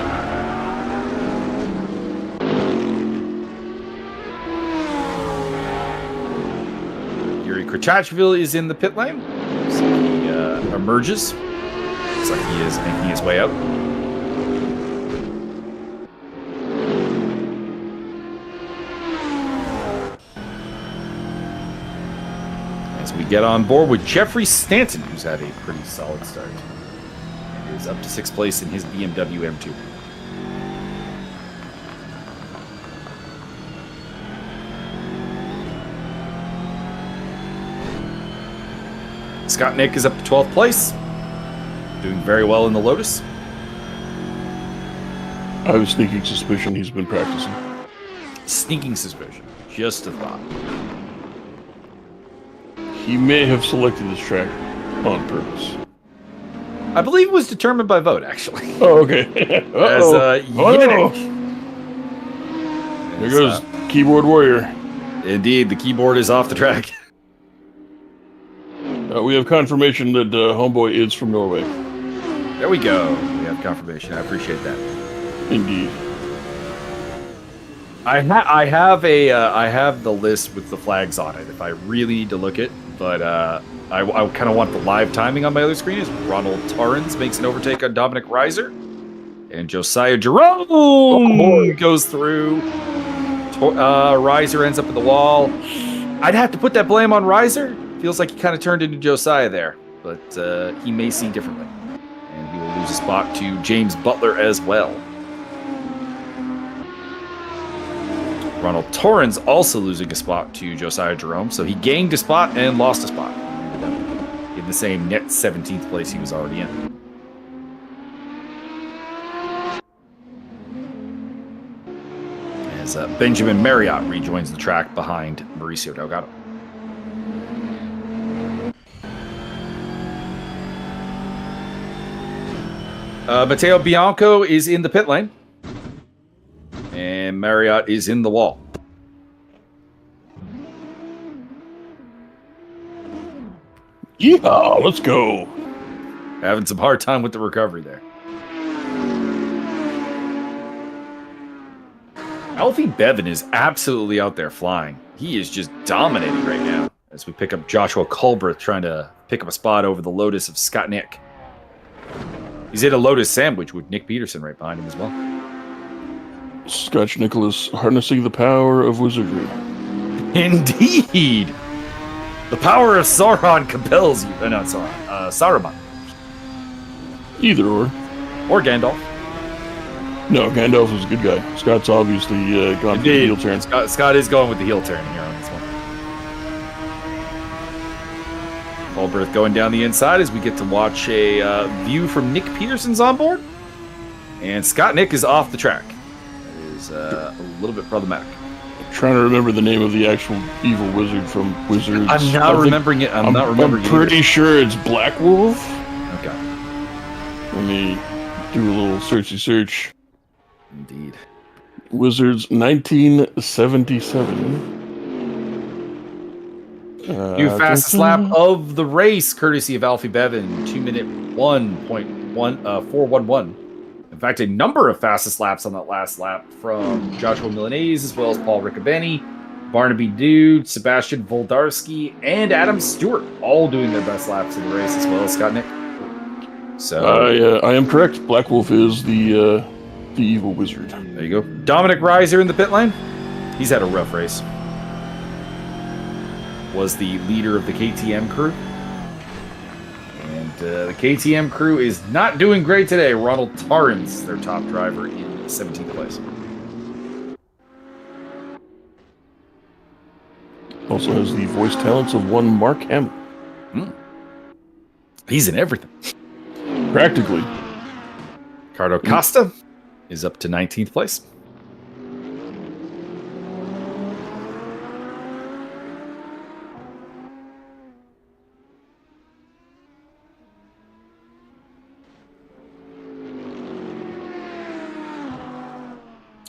Chatchville is in the pit lane. So he emerges. Looks like he is making his way out. As we get on board with Jeffrey Stanton, who's had a pretty solid start. And is up to 6th place in his BMW M2. Scott Nick is up to 12th place. Doing very well in the Lotus.
I have a sneaking suspicion he's been practicing.
Sneaking suspicion. Just a thought.
He may have selected this track on purpose.
I believe it was determined by vote, actually.
Oh, okay.
As,
no. There goes Keyboard Warrior.
Indeed, the keyboard is off the track.
We have confirmation that Homeboy is from Norway.
There we go. We have confirmation. I appreciate that.
Indeed.
I have the list with the flags on it if I really need to look it, but I kind of want the live timing on my other screen. Is Ronald Torrens makes an overtake on Dominic Reiser, and Josiah Jerome goes through. Reiser ends up at the wall. I'd have to put that blame on Reiser. Feels like he kind of turned into Josiah there, but he may see differently. And he will lose a spot to James Butler as well. Ronald Torrens also losing a spot to Josiah Jerome, so he gained a spot and lost a spot. In the same net 17th place he was already in. As Benjamin Marriott rejoins the track behind Mauricio Delgado. Matteo Bianco is in the pit lane. And Marriott is in the wall.
Yeehaw, let's go.
Having some hard time with the recovery there. Alfie Bevan is absolutely out there flying. He is just dominating right now as we pick up Joshua Culberth trying to pick up a spot over the Lotus of Scott Nick. He's in a Lotus sandwich with Nick Peterson right behind him as well.
Scotch Nicholas harnessing the power of wizardry.
Indeed! The power of Sauron compels you. Not Sauron. Saruman.
Either or.
Or Gandalf.
No, Gandalf is a good guy. Scott's obviously gone for the heel turn.
Scott is going with the heel turn here on this one. Culberth going down the inside as we get to watch a view from Nick Peterson's on board. And Scott Nick is off the track. That is a little bit problematic.
I'm trying to remember the name of the actual evil wizard from Wizards.
I'm not remembering it. I'm not remembering it.
I'm pretty sure it's Black Wolf.
Okay.
Let me do a little searchy search.
Indeed.
Wizards 1977.
New fastest lap of the race, courtesy of Alfie Bevan, 2-minute 1.411. In fact, a number of fastest laps on that last lap from Joshua Milanese, as well as Paul Riccobeni, Barnaby Dude, Sebastian Voldarski, and Adam Stewart, all doing their best laps in the race, as well as Scott Nick. So
I am correct. Black Wolf is the evil wizard.
There you go. Dominic Reiser in the pit lane. He's had a rough race. Was the leader of the KTM crew. And the KTM crew is not doing great today. Ronald Torrens, their top driver, in 17th place.
Also has the voice talents of one Mark Hamill.
He's in everything.
Practically.
Ricardo Costa is up to 19th place.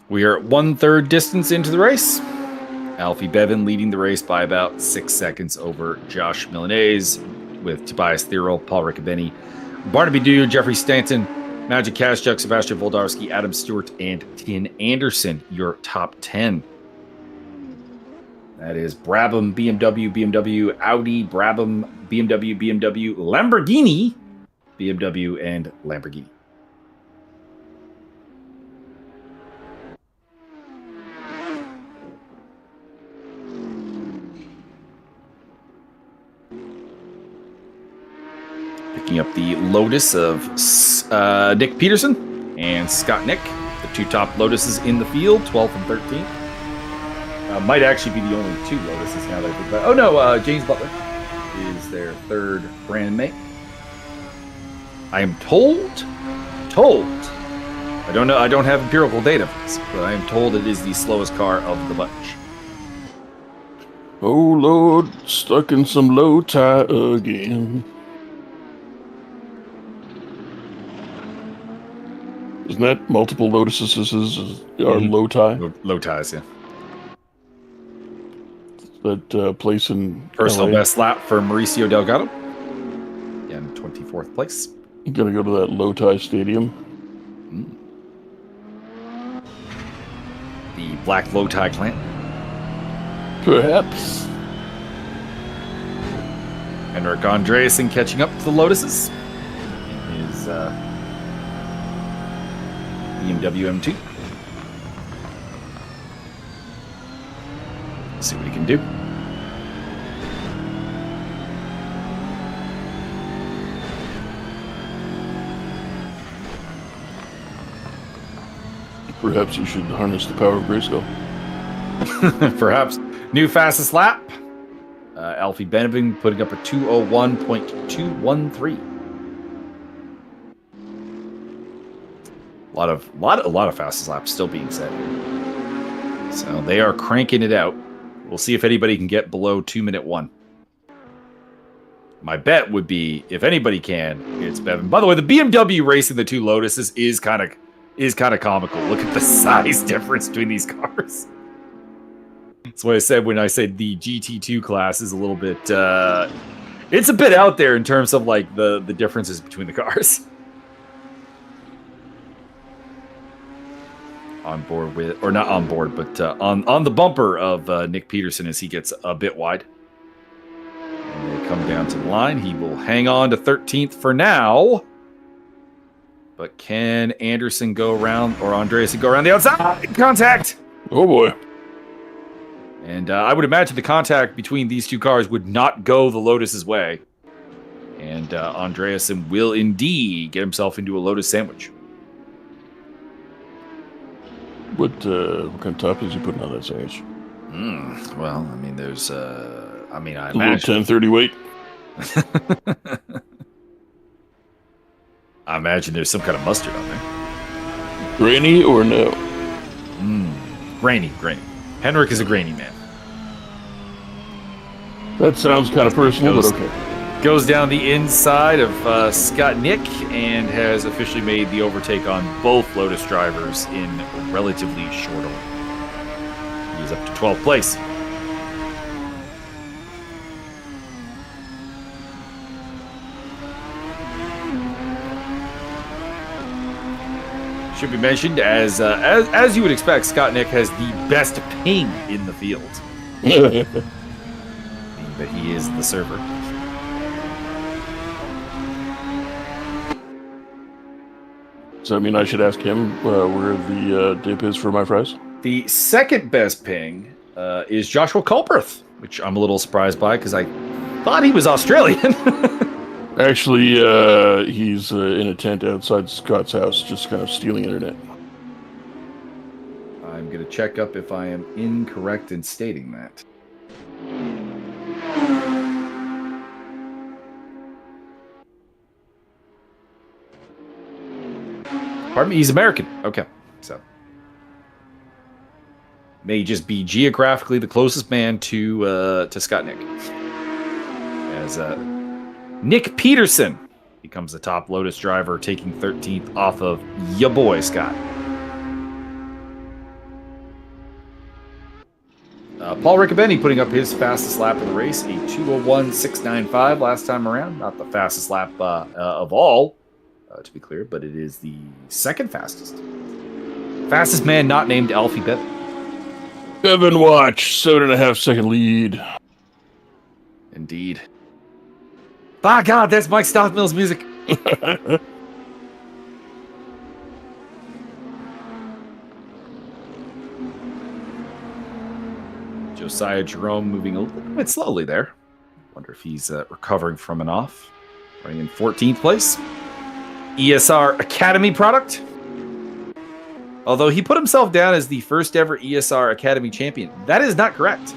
We are at 1/3 distance into the race. Alfie Bevan leading the race by about 6 seconds over Josh Milanese, with Tobias Thierol, Paul Riccobeni, Barnaby Dew, Jeffrey Stanton, Magic Kaszczuk, Sebastian Voldarski, Adam Stewart, and Tin Anderson, your top 10. That is Brabham, BMW, Audi, Brabham, BMW, Lamborghini, BMW, and Lamborghini. Picking up the Lotus of Nick Peterson and Scott Nick, the two top Lotuses in the field, 12th and 13th. Might actually be the only two Lotuses now that I think about it. Oh no, James Butler is their third brand mate. I am told, I don't know, I don't have empirical data for this, but I am told it is the slowest car of the bunch.
Oh Lord, stuck in some low tie again. Isn't that multiple Lotuses are low tie?
Low ties, yeah.
That place in
Personal
LA.
best lap for Mauricio Delgado. Again, 24th place.
You gotta go to that low tie stadium.
The Black Low Tie Clan.
Perhaps.
Henrik Andreasen catching up to the Lotuses in his BMW M2. See what he can do.
Perhaps you should harness the power of Grayskull.
Perhaps. New fastest lap. Alfie Benevin putting up a 2:01.213. A lot of fastest laps still being set here. So they are cranking it out. We'll see if anybody can get below 2:01. My bet would be, if anybody can, it's Bevan. By the way, the BMW racing the two Lotuses is kind of comical. Look at the size difference between these cars. That's what I said when I said the GT2 class is a little bit. It's a bit out there in terms of like the differences between the cars. On board with, or not on board, but on the bumper of Nick Peterson as he gets a bit wide. And they come down to the line. He will hang on to 13th for now. But can Anderson go around, or Andreasen go around the outside? Contact!
Oh boy.
And I would imagine the contact between these two cars would not go the Lotus's way. And Andreasen will indeed get himself into a Lotus sandwich.
What kind of top is he putting on that sandwich?
Well, I mean, there's, I
A little
imagine.
1030 weight.
I imagine there's some kind of mustard on there.
Grainy or no?
Grainy. Henrik is a grainy man.
That sounds kind of personal, but okay.
Goes down the inside of Scott Nick and has officially made the overtake on both Lotus drivers in relatively short order. He's up to 12th place. Should be mentioned, as you would expect, Scott Nick has the best ping in the field. Being that he is the server.
So, I mean, I should ask him where the dip is for my fries?
The second best ping is Joshua Culberth, which I'm a little surprised by because I thought he was Australian.
Actually, he's in a tent outside Scott's house, just kind of stealing internet.
I'm going to check up if I am incorrect in stating that. Pardon me, he's American. Okay, so may just be geographically the closest man to Scott Nick. As Nick Peterson becomes the top Lotus driver, taking 13th off of ya boy Scott. Paul Riccobeni putting up his fastest lap of the race, a 2:01.695 last time around. Not the fastest lap of all, to be clear, but it is the second fastest. Fastest man not named Alfie Bevan.
Bevan Watch, 7.5-second lead.
Indeed. By God, that's Mike Stockmill's music. Josiah Jerome moving a little bit slowly there. Wonder if he's recovering from an off. Running in 14th place. ESR Academy product. Although he put himself down as the first ever ESR Academy champion. That is not correct.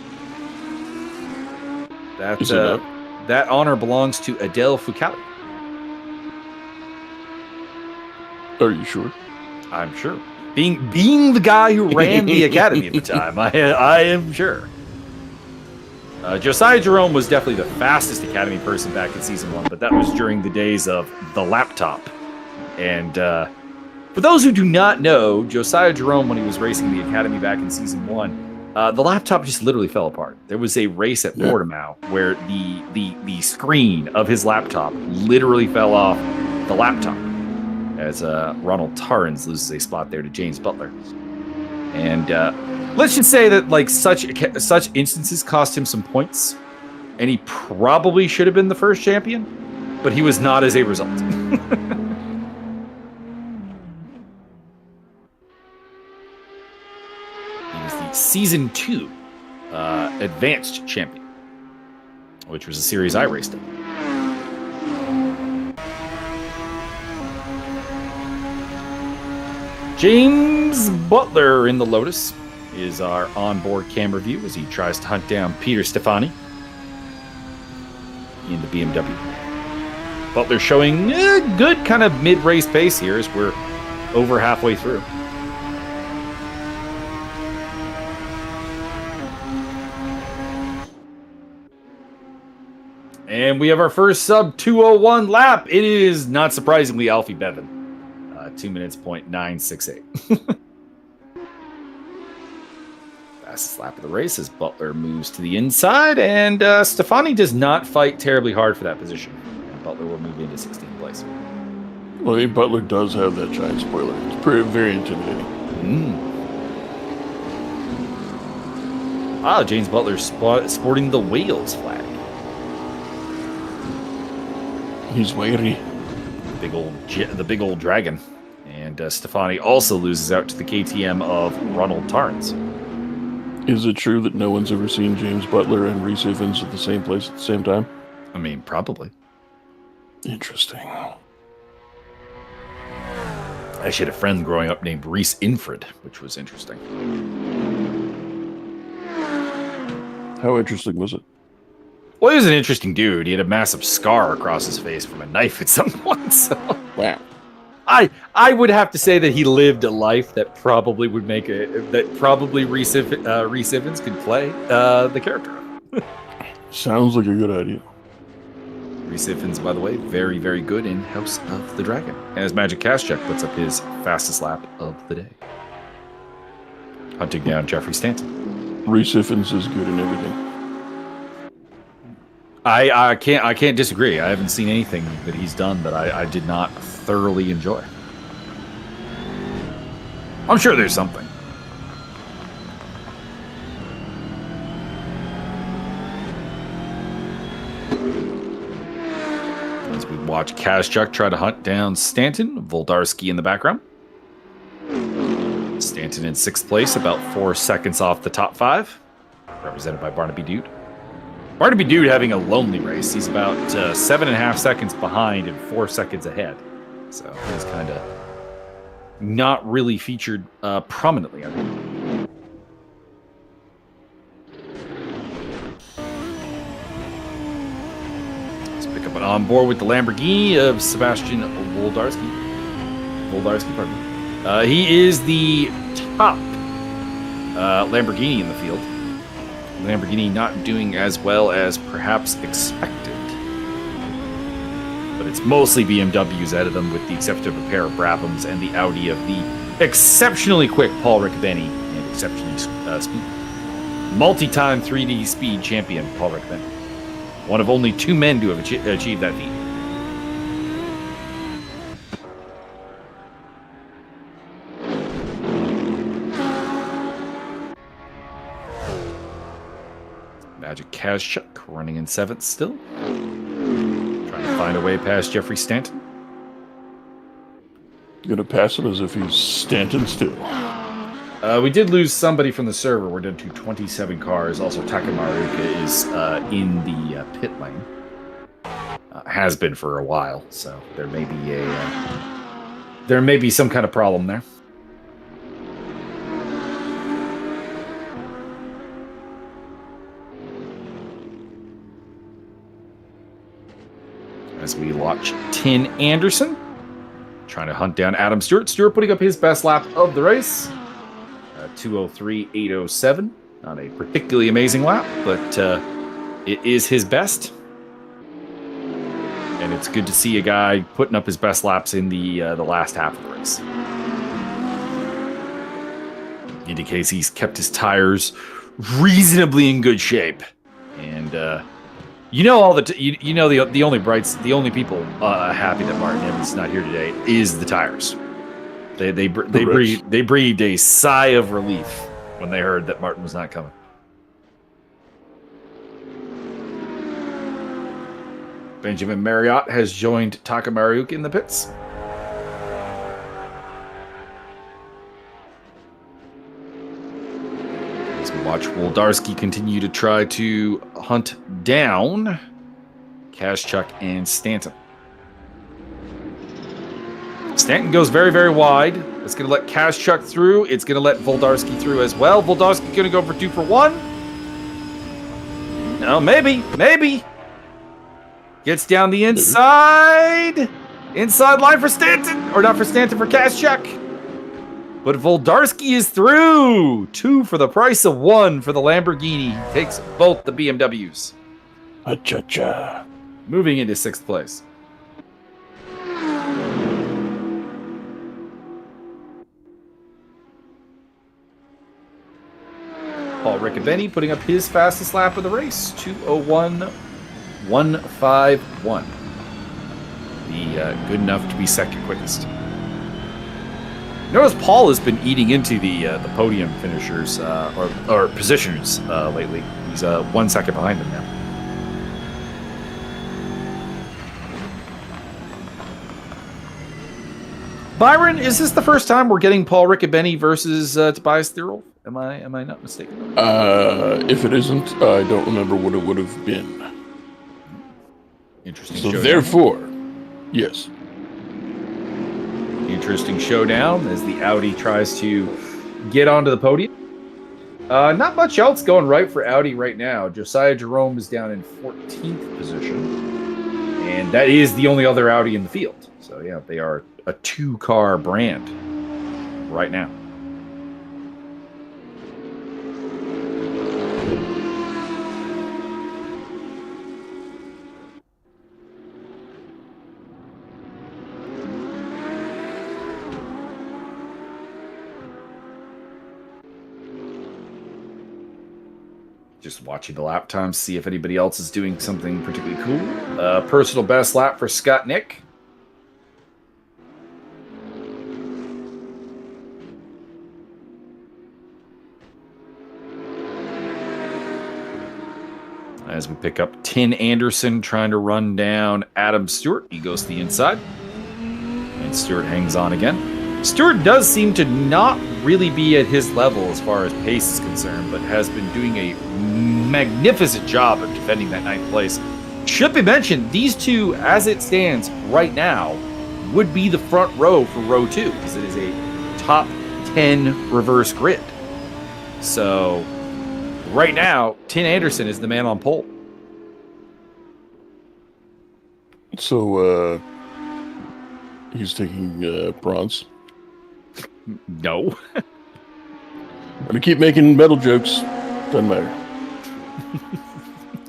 That honor belongs to Adele Foucault.
Are you sure?
I'm sure. Being the guy who ran the Academy at the time, I am sure. Josiah Jerome was definitely the fastest Academy person back in Season 1, but that was during the days of the laptop. And for those who do not know, Josiah Jerome, when he was racing the Academy back in Season 1, the laptop just literally fell apart. There was a race at Portimao where the screen of his laptop literally fell off the laptop as Ronald Tarrans loses a spot there to James Butler. And let's just say that like such instances cost him some points, and he probably should have been the first champion, but he was not as a result. He was the Season 2 Advanced Champion, which was a series I raced in. James Butler in the Lotus is our onboard camera view as he tries to hunt down Peter Stefani in the BMW. Butler showing a good kind of mid-race pace here as we're over halfway through. And we have our first sub 201 lap. It is, not surprisingly, Alfie Bevan. 2 minutes, 0.968. Fastest lap of the race as Butler moves to the inside, and Stefani does not fight terribly hard for that position. And Butler will move into 16th place.
Well, Butler does have that giant spoiler. It's very intimidating.
James Butler sporting the Wales flag.
He's wiry.
The big old dragon. And Stefani also loses out to the KTM of Ronald Tarrans.
Is it true that no one's ever seen James Butler and Reese Evans at the same place at the same time?
I mean, probably.
Interesting.
I actually had a friend growing up named Reese Infred, which was interesting.
How interesting was it?
Well, he was an interesting dude. He had a massive scar across his face from a knife at some point. So.
Wow.
I would have to say that he lived a life that probably would make Reese Evans could play the character.
Sounds like a good idea.
Reese Evans, by the way, very, very good in House of the Dragon. As Magic Kaschuk puts up his fastest lap of the day. Hunting down Jeffrey Stanton.
Reese Evans is good in everything.
I can't disagree. I haven't seen anything that he's done that I did not thoroughly enjoy. I'm sure there's something. As we watch Kaschuk try to hunt down Stanton, Voldarski in the background. Stanton in 6th place, about 4 seconds off the top 5, represented by Barnaby Dude. Barnaby Dude having a lonely race. He's about 7.5 seconds behind and 4 seconds ahead. So he's kind of not really featured prominently, I think. Let's pick up an onboard with the Lamborghini of Sebastian Voldarski. Pardon me. He is the top Lamborghini in the field. Lamborghini not doing as well as perhaps expected. But it's mostly BMWs out of them, with the exception of a pair of Brabhams and the Audi of the exceptionally quick Paul Riccobeni and exceptionally speed. Multi-time 3D speed champion Paul Riccobeni. One of only 2 men to have achieved that feat. Magic Kazchuk running in 7th still. Trying to find a way past Jeffrey Stanton.
Gonna pass him as if he's Stanton still.
We did lose somebody from the server. We're down to 27 cars. Also, Takamaruka is in the pit lane. Has been for a while, so there may be some kind of problem there. As we watch Tin Anderson trying to hunt down Adam Stewart. Stewart putting up his best lap of the race. 2:03.807. Not a particularly amazing lap, but it is his best. And it's good to see a guy putting up his best laps in the last half of the race. Indicates he's kept his tires reasonably in good shape. And the only people happy that Martin Evans is not here today is the tires. They breathed a sigh of relief when they heard that Martin was not coming. Benjamin Marriott has joined Takamaruka in the pits. As we watch Woldarski continue to try to hunt down Kazchuk and Stanton. Stanton goes very, very wide. It's going to let Kazchuk through. It's going to let Woldarski through as well. Woldarski going to go for 2 for 1. No, maybe. Gets down the inside. Inside line for Stanton. Or not for Stanton, for Kazchuk. But Woldarski is through. 2 for the price of 1 for the Lamborghini. Takes both the BMWs.
Cha-cha.
Moving into 6th place. Paul Riccobeni putting up his fastest lap of the race, 2:01.151. Good enough to be second quickest. Notice Paul has been eating into the podium finishers or positions lately. He's 1 second behind them now. Byron, is this the first time we're getting Paul Riccobeni versus Tobias Thurl? Am I not mistaken?
If it isn't, I don't remember what it would have been.
Interesting.
So
showdown.
therefore, yes.
Interesting showdown as the Audi tries to get onto the podium. Not much else going right for Audi right now. Josiah Jerome is down in 14th position, and that is the only other Audi in the field. So yeah, they are a 2-car brand right now. Just watching the lap times, see if anybody else is doing something particularly cool. Personal best lap for Scott Nick. As we pick up Tin Anderson trying to run down Adam Stewart. He goes to the inside. And Stewart hangs on again. Stewart does seem to not really be at his level as far as pace is concerned, but has been doing a magnificent job of defending that 9th place. Should be mentioned, these two, as it stands right now, would be the front row for row 2, because it is a top 10 reverse grid. So, right now, Tin Anderson is the man on pole.
So, he's taking bronze.
No.
I'm gonna keep making metal jokes. Doesn't matter.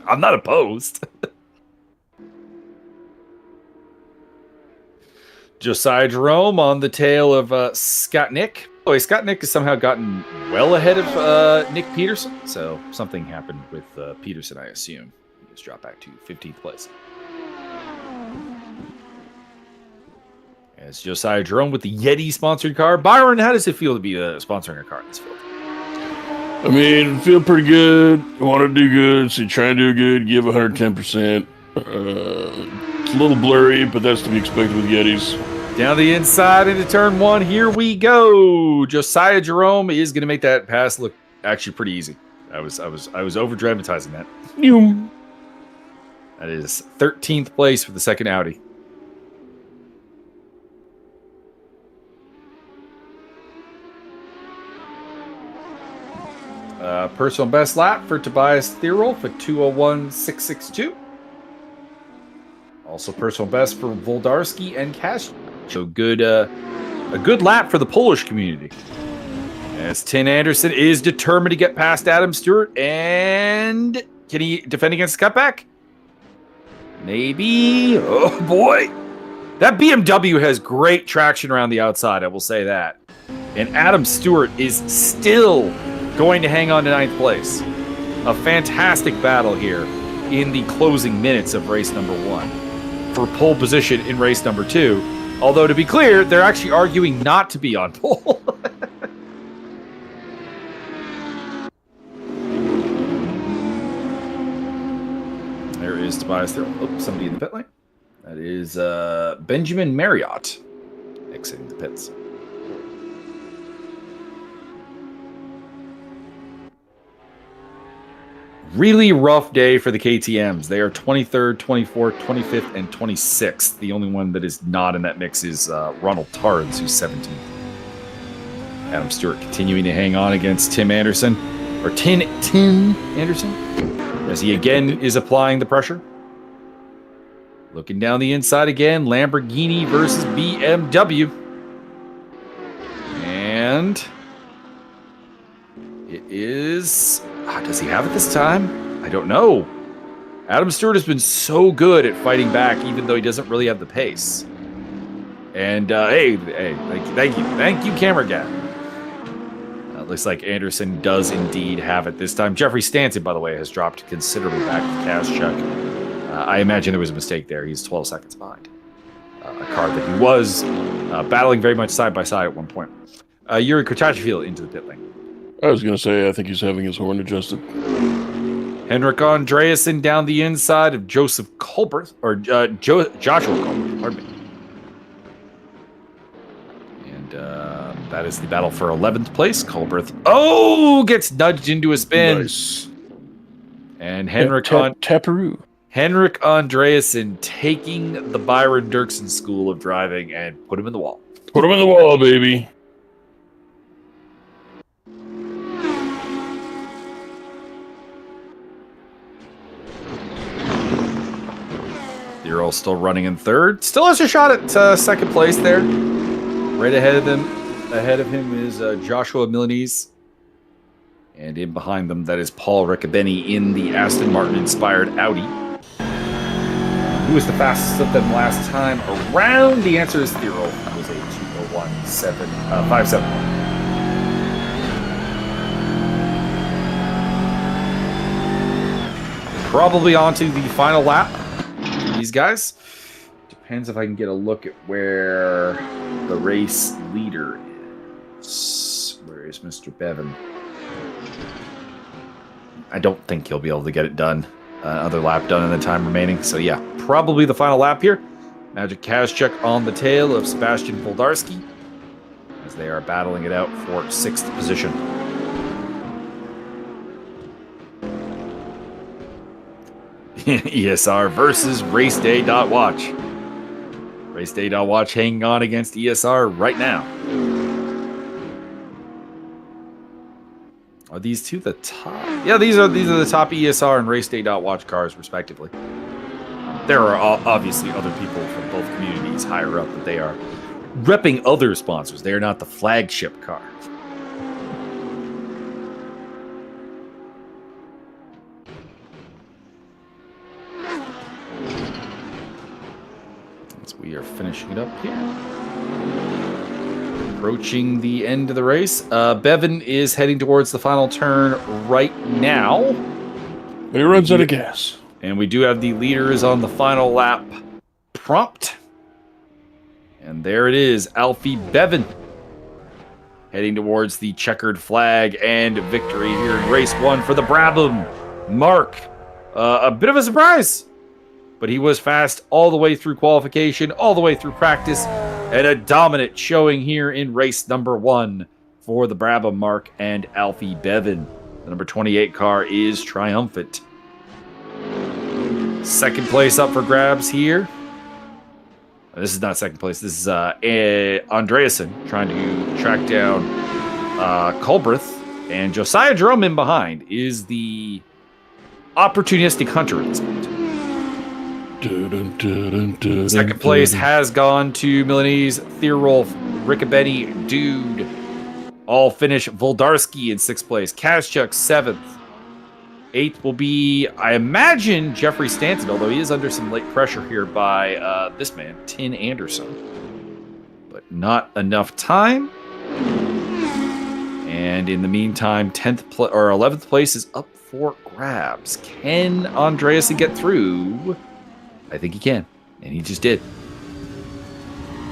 I'm not opposed. Josiah Jerome on the tail of Scott Nick. Oh, Scott Nick has somehow gotten well ahead of Nick Peterson. So something happened with Peterson, I assume. He just dropped back to 15th place. As Josiah Jerome with the Yeti sponsored car. Byron, how does it feel to be sponsoring a car in this field?
I mean, feel pretty good. Want to do good, so you try and do good. Give 110%. It's a little blurry, but that's to be expected with Yetis.
Down the inside into turn one. Here we go. Josiah Jerome is going to make that pass look actually pretty easy. I was over dramatizing that. That is 13th place for the second Audi. Personal best lap for Tobias Thierolf at 2:01.662. Also personal best for Voldarski and Cash. So good, a good lap for the Polish community. As Tim Anderson is determined to get past Adam Stewart, and can he defend against the cutback? Maybe. Oh boy, that BMW has great traction around the outside. I will say that. And Adam Stewart is still going to hang on to 9th place. A fantastic battle here in the closing minutes of race number 1 for pole position in race number 2. Although, to be clear, they're actually arguing not to be on pole. There is Tobias there. Oh, somebody in the pit lane. That is Benjamin Marriott exiting the pits. Really rough day for the KTMs. They are 23rd, 24th, 25th, and 26th. The only one that is not in that mix is Ronald Tards, who's 17th. Adam Stewart continuing to hang on against Tim Anderson. Or Tim Anderson. As he again is applying the pressure. Looking down the inside again. Lamborghini versus BMW. And it is... does he have it this time? I don't know. Adam Stewart has been so good at fighting back, even though he doesn't really have the pace. And hey, thank you, camera guy. Looks like Anderson does indeed have it this time. Jeffrey Stanton, by the way, has dropped considerably back to Kazchuk. I imagine there was a mistake there. He's 12 seconds behind a car that he was battling very much side by side at one point. Yuri Kotacheville into the pit lane.
I was going to say, I think he's having his horn adjusted.
Henrik Andreasen down the inside of Joseph Colbert, or Joshua Colbert, pardon me. And that is the battle for 11th place. Colbert, gets nudged into a spin.
Nice.
And Henrik
Taparoo.
Henrik Andreasen taking the Byron Dirksen School of Driving and put him in the wall.
Put him in the wall, baby.
They're all still running in third. Still has a shot at second place there. Right ahead of them. Ahead of him is Joshua Milanese. And in behind them, that is Paul Riccobeni in the Aston Martin-inspired Audi. Who was the fastest of them last time around? The answer is Thero. It was a 2:01.7. Probably onto the final lap. These guys. Depends if I can get a look at where the race leader is. Where is Mr. Bevan? I don't think he'll be able to get it done. Another lap done in the time remaining. So yeah, probably the final lap here. Magic Kazchuk on the tail of Sebastian Voldarski as they are battling it out for 6th position. ESR versus RaceDay.watch. RaceDay.watch hanging on against ESR right now. Are these two the top? Yeah, these are the top ESR and RaceDay.watch cars, respectively. There are obviously other people from both communities higher up, but they are repping other sponsors. They are not the flagship car. As we are finishing it up here. Approaching the end of the race. Bevan is heading towards the final turn right now.
And he runs out of gas.
And we do have the leaders on the final lap prompt. And there it is, Alfie Bevan. heading towards the checkered flag and victory here in race 1 for the Brabham. Mark, a bit of a surprise, but he was fast all the way through qualification, all the way through practice, and a dominant showing here in race number 1 for the Brabham Mark and Alfie Bevan. The number 28 car is triumphant. Second place up for grabs here. This is not second place. This is Andreasen trying to track down Culbreth. And Josiah Jerome in behind is the opportunistic hunter at this point. Second place has gone to Milanese, Theorolf, Rickabetti, Dude. All finish Voldarski in 6th place. Kazchuk 7th. 8th will be, I imagine, Jeffrey Stanton, although he is under some late pressure here by this man, Tin Anderson. But not enough time. And in the meantime, 11th place is up for grabs. Can Andreasen get through? I think he can, and he just did.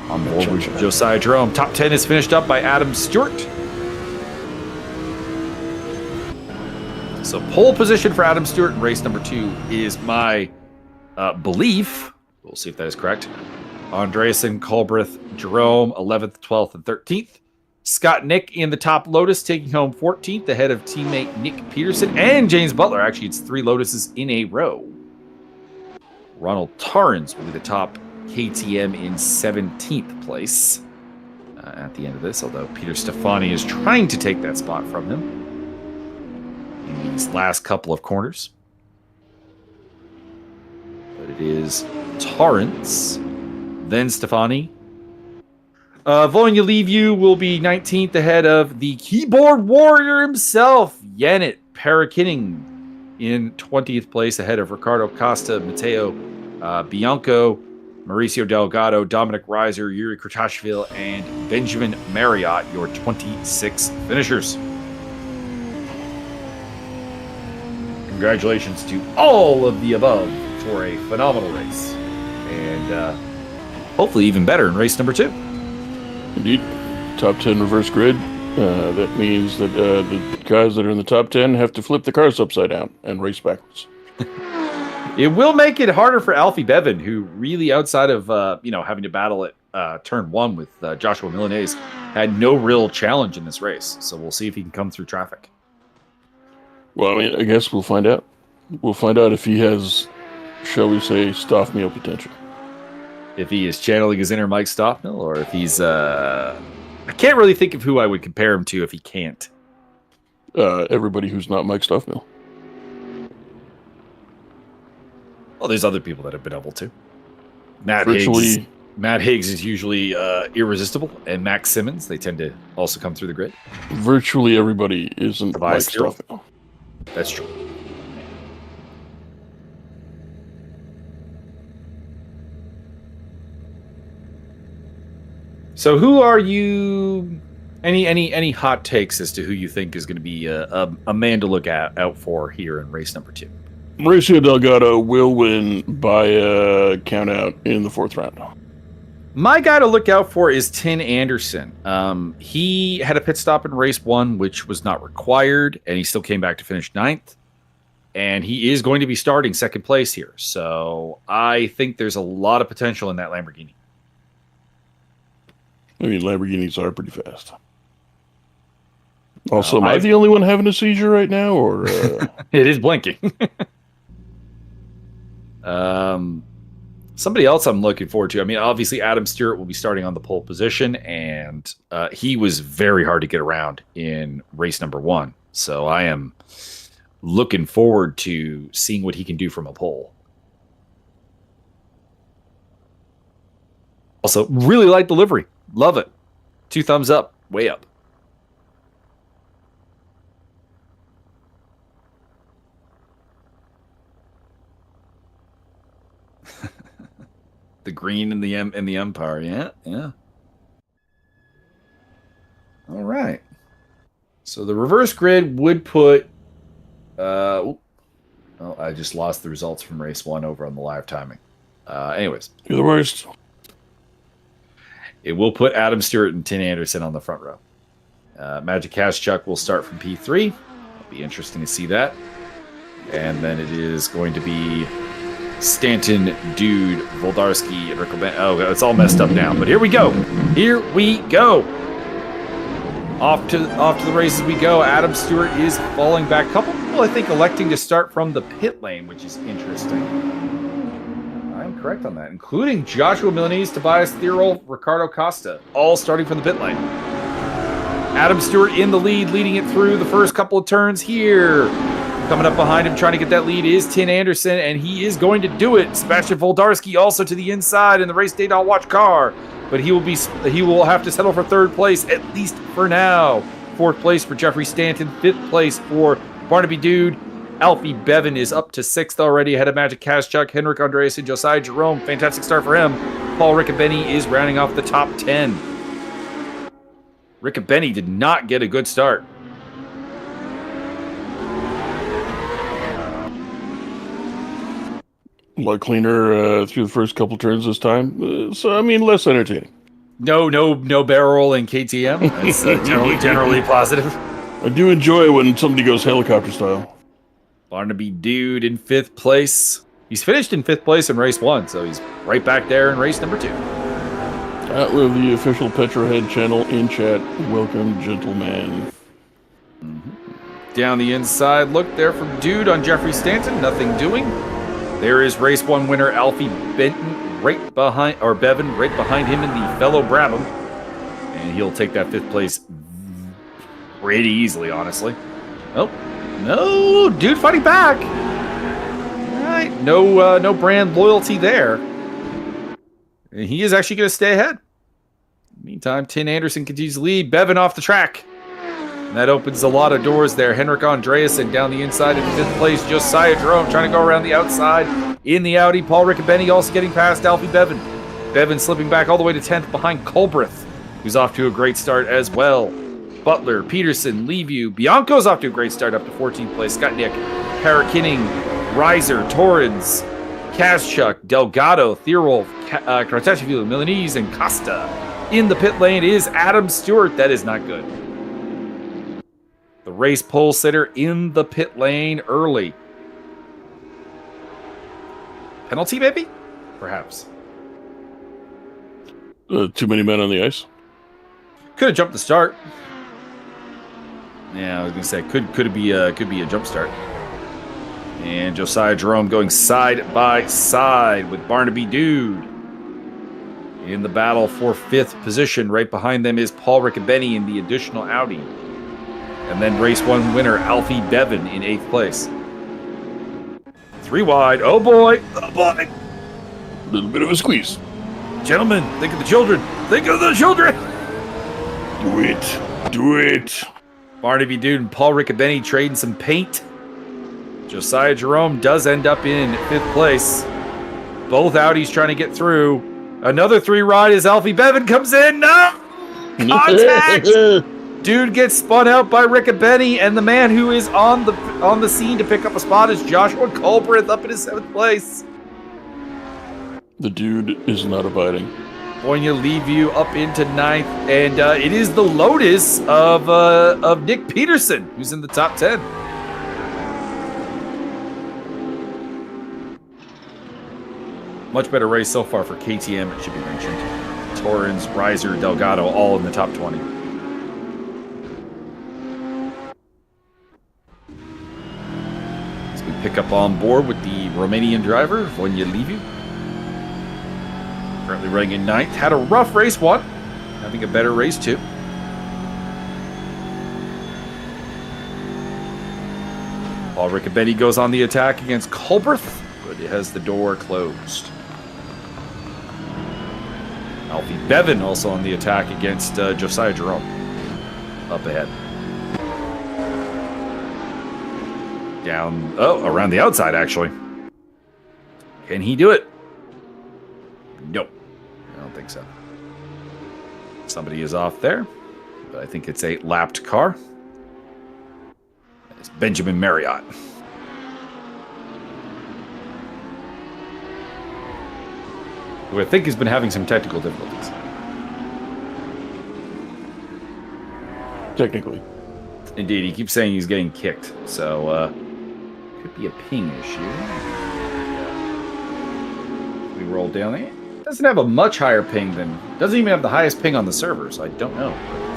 On board with Josiah Jerome. Top 10 is finished up by Adam Stewart. So pole position for Adam Stewart in race number 2 is my belief. We'll see if that is correct. Andreasen, Culbreth, Jerome, 11th, 12th, and 13th. Scott Nick in the top Lotus, taking home 14th, ahead of teammate Nick Peterson and James Butler. Actually, it's 3 Lotuses in a row. Ronald Torrens will be the top KTM in 17th place at the end of this, although Peter Stefani is trying to take that spot from him in these last couple of corners. But it is Torrens, then Stefani. Vonya Leavieu will be 19th, ahead of the keyboard warrior himself, Yannick Parakining, in 20th place, ahead of Ricardo Costa, Matteo Bianco, Mauricio Delgado, Dominic Reiser, Yuri Kurtashvili, and Benjamin Marriott, your 26 finishers. Congratulations to all of the above for a phenomenal race. And hopefully even better in race number 2.
Indeed. Top 10 reverse grid. That means that the guys that are in the top 10 have to flip the cars upside down and race backwards.
It will make it harder for Alfie Bevan, who really, outside of having to battle at turn 1 with Joshua Milanese, had no real challenge in this race. So we'll see if he can come through traffic.
Well, I mean, I guess we'll find out. We'll find out if he has, shall we say, Stoffmeal potential.
If he is channeling his inner Mike Stoffmill, or if he's... I can't really think of who I would compare him to if he can't.
Everybody who's not Mike Stoffmill.
Well, there's other people that have been able to. Matt Higgs is usually irresistible, and Max Simmons, they tend to also come through the grid.
Virtually everybody isn't Mike Stoffmill.
That's true. So who are you... Any hot takes as to who you think is going to be a man to look out for here in race number 2?
Mauricio Delgado will win by a count out in the 4th round.
My guy to look out for is Tin Anderson. He had a pit stop in race 1, which was not required, and he still came back to finish 9th. And he is going to be starting 2nd place here. So I think there's a lot of potential in that Lamborghini.
I mean, Lamborghinis are pretty fast. Also, am I the only one having a seizure right now, or
it is blinking? Somebody else I'm looking forward to. I mean, obviously Adam Stewart will be starting on the pole position, and he was very hard to get around in race number 1. So I am looking forward to seeing what he can do from a pole. Also, really like the livery. Love it. 2 thumbs up, way up. The green and the Empire, yeah. All right. So the reverse grid would put. I just lost the results from race 1 over on the live timing. Anyways,
you're the worst.
It will put Adam Stewart and Tin Anderson on the front row. Magic Cash Chuck will start from P3. It'll be interesting to see that. And then it is going to be Stanton, Dude, Voldarski, and Rickleban. Oh, it's all messed up now. But here we go. Here we go. Off to the races we go. Adam Stewart is falling back. A couple people, I think, electing to start from the pit lane, which is interesting. I'm correct on that, including Joshua Milanese, Tobias Thierol, Ricardo Costa, all starting from the pit lane. Adam Stewart in the lead, leading it through the first couple of turns here. Coming up behind him, trying to get that lead is Tin Anderson, and he is going to do it. Sebastian Voldarski also to the inside in the RaceDay.watch car, but he will have to settle for third place, at least for now. Fourth place for Jeffrey Stanton, fifth place for Barnaby Dude. Alfie Bevan is up to sixth already, ahead of Magic Cash Chuck, Henrik Andreas, and Josiah Jerome. Fantastic start for him. Paul Riccobeni is rounding off the top 10. Riccobeni did not get a good start.
A lot cleaner through the first couple turns this time. So, I mean, less entertaining.
No barrel roll in KTM. That's generally positive.
I do enjoy when somebody goes helicopter style.
Barnaby Dude in fifth place. He's finished in fifth place in race 1, so he's right back there in race number 2.
We're the official Petrohead channel in chat. Welcome, gentlemen.
Down the inside, look there from Dude on Jeffrey Stanton. Nothing doing. There is race 1 winner Alfie Bevan right behind him in the fellow Brabham. And he'll take that fifth place pretty easily, honestly. Oh, no, Dude fighting back. All right, no brand loyalty there. And he is actually going to stay ahead. Meantime, Tin Anderson continues to lead. Bevan off the track. And that opens a lot of doors there. Henrik Andreasen down the inside in fifth place. Josiah Jerome trying to go around the outside in the Audi. Paul Riccobeni also getting past Alfie Bevan. Bevan slipping back all the way to 10th behind Culbreth, who's off to a great start as well. Butler, Peterson, Leaview. Bianco's off to a great start up to 14th place. Scott Nick, Parakinning, Reiser, Torrens, Kaschuk, Delgado, Thierolf, Kratashvili, Milanese, and Costa. In the pit lane is Adam Stewart. That is not good. The race pole sitter in the pit lane early. Penalty, maybe? Perhaps.
Too many men on the ice.
Could have jumped the start. Yeah, I was gonna say could be a jump start. And Josiah Jerome going side by side with Barnaby Dude. In the battle for fifth position, right behind them is Paul Riccobeni in the additional Audi. And then race 1 winner Alfie Bevan in 8th place. 3 wide. Oh boy. Oh boy.
A little bit of a squeeze.
Gentlemen, think of the children. Think of the children.
Do it. Do it.
Barnaby Dude and Paul Riccobeni trading some paint. Josiah Jerome does end up in 5th place. Both Audis trying to get through. Another 3 ride as Alfie Bevan comes in. No! Contact! Dude gets spun out by Riccobeni, and the man who is on the scene to pick up a spot is Joshua Culbreth up in his 7th place.
The Dude is not abiding.
Boyna Leaview up into 9th, and it is the Lotus of Nick Peterson, who's in the top 10. Much better race so far for KTM, it should be mentioned. Torrens, Reiser, Delgado, all in the top 20. As we pick up on board with the Romanian driver, Boyna Leaview. Currently running in 9th. Had a rough race 1. Having a better race 2. Paul Riccobeni goes on the attack against Culbreth, but it has the door closed. Alfie Bevan also on the attack against Josiah Jerome. Up ahead. Down, around the outside actually. Can he do it? Nope. I don't think so. Somebody is off there, but I think it's a lapped car. It's Benjamin Marriott. Who I think has been having some technical difficulties.
technically.
Indeed, he keeps saying he's getting kicked, so could be a ping issue. We roll down there. Doesn't have a much higher ping than... Doesn't even have the highest ping on the server, so I don't know. But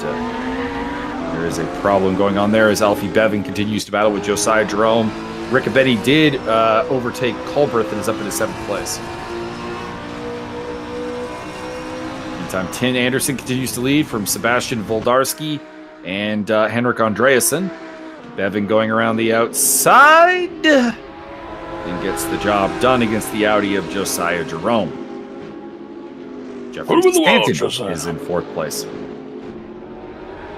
there is a problem going on there as Alfie Bevan continues to battle with Josiah Jerome. Riccobetti did overtake Culbreth and is up into 7th place. Meantime, Tin Anderson continues to lead from Sebastian Voldarski and Henrik Andreasen. Bevan going around the outside and gets the job done against the Audi of Josiah Jerome. Jeffrey Stanton is in 4th place.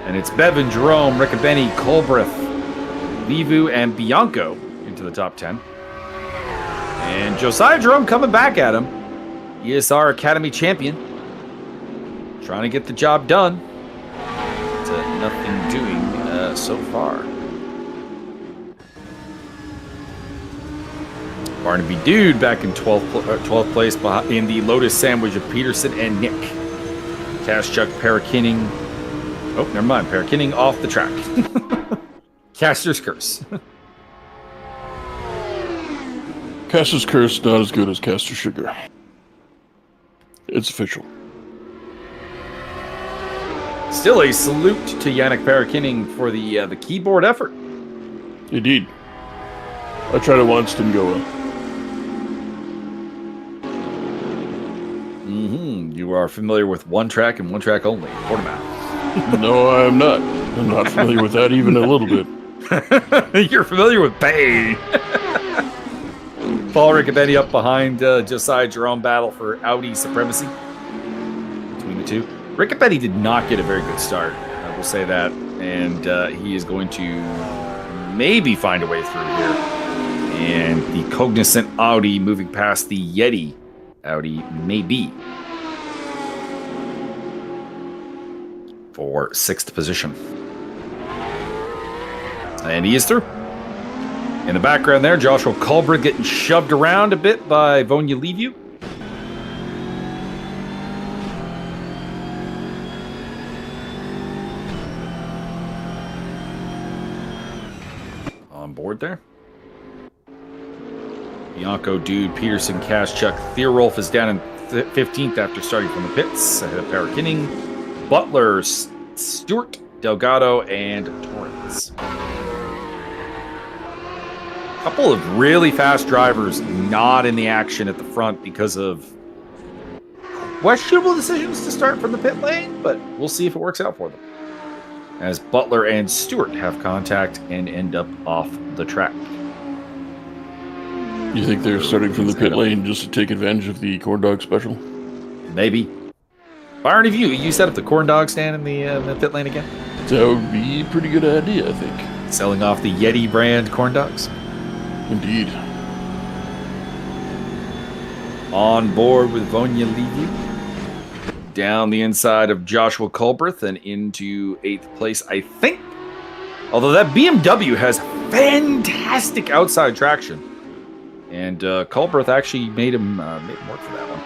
And it's Bevan, Jerome, Riccobeni, Culbreth, Livu, and Bianco into the top 10. And Josiah Jerome coming back at him. ESR Academy champion. Trying to get the job done. It's nothing doing so far. Barnaby Dude back in 12th place in the Lotus Sandwich of Peterson and Nick. Cash-Chuck Parakinning. Oh, never mind. Parakinning off the track. Caster's Curse.
Caster's Curse, not as good as Caster Sugar. It's official.
Still a salute to Yannick Parakinning for the keyboard effort.
Indeed. I tried it once, didn't go well.
You are familiar with one track and one track only, Portimao.
No, I'm not. I'm not familiar with that even a little bit.
You're familiar with Bay. Paul Riccobetti up behind Josiah Jerome battle for Audi supremacy between the two. Riccobetti did not get a very good start, I will say that, and he is going to maybe find a way through here. And the Cognizant Audi moving past the Yeti Audi, maybe, for 6th position. And he is through. In the background there, Joshua Culbreth getting shoved around a bit by Vonia Leviu. On board there. Bianco, Dude, Peterson, Cash-Chuck, Theorolf is down in 15th after starting from the pits. Ahead of Parakinning, Butler, Stewart, Delgado, and Torrance. A couple of really fast drivers not in the action at the front because of questionable decisions to start from the pit lane, but we'll see if it works out for them. As Butler and Stewart have contact and end up off the track.
You think they're starting from the pit lane just to take advantage of the corn dog special?
Maybe. Byron, have you set up the corn dog stand in the pit lane again?
That would be a pretty good idea, I think.
Selling off the Yeti brand corn dogs?
Indeed.
On board with Vonia Leviu. Down the inside of Joshua Culbreth and into 8th place, I think. Although that BMW has fantastic outside traction. And Culbreth actually made him work for that one.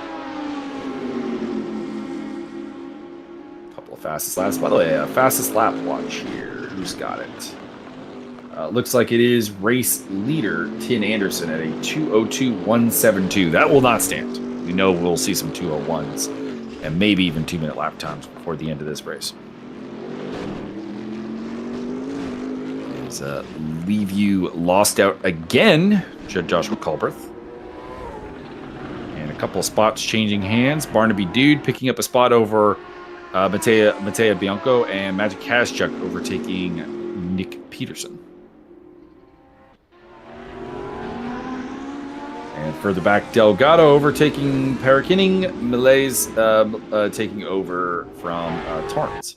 Couple of fastest laps. By the way, fastest lap watch here. Who's got it? Looks like it is race leader Tin Anderson at a 2:02.172. That will not stand. We know we'll see some 2:01s and maybe even 2-minute lap times before the end of this race. As Leviu lost out again. Joshua Culbreth. And a couple of spots changing hands. Barnaby Dude picking up a spot over Matea Bianco, and Magic Cash-Chuck overtaking Nick Peterson. And further back, Delgado overtaking Parakinning, Malays taking over from Torrance.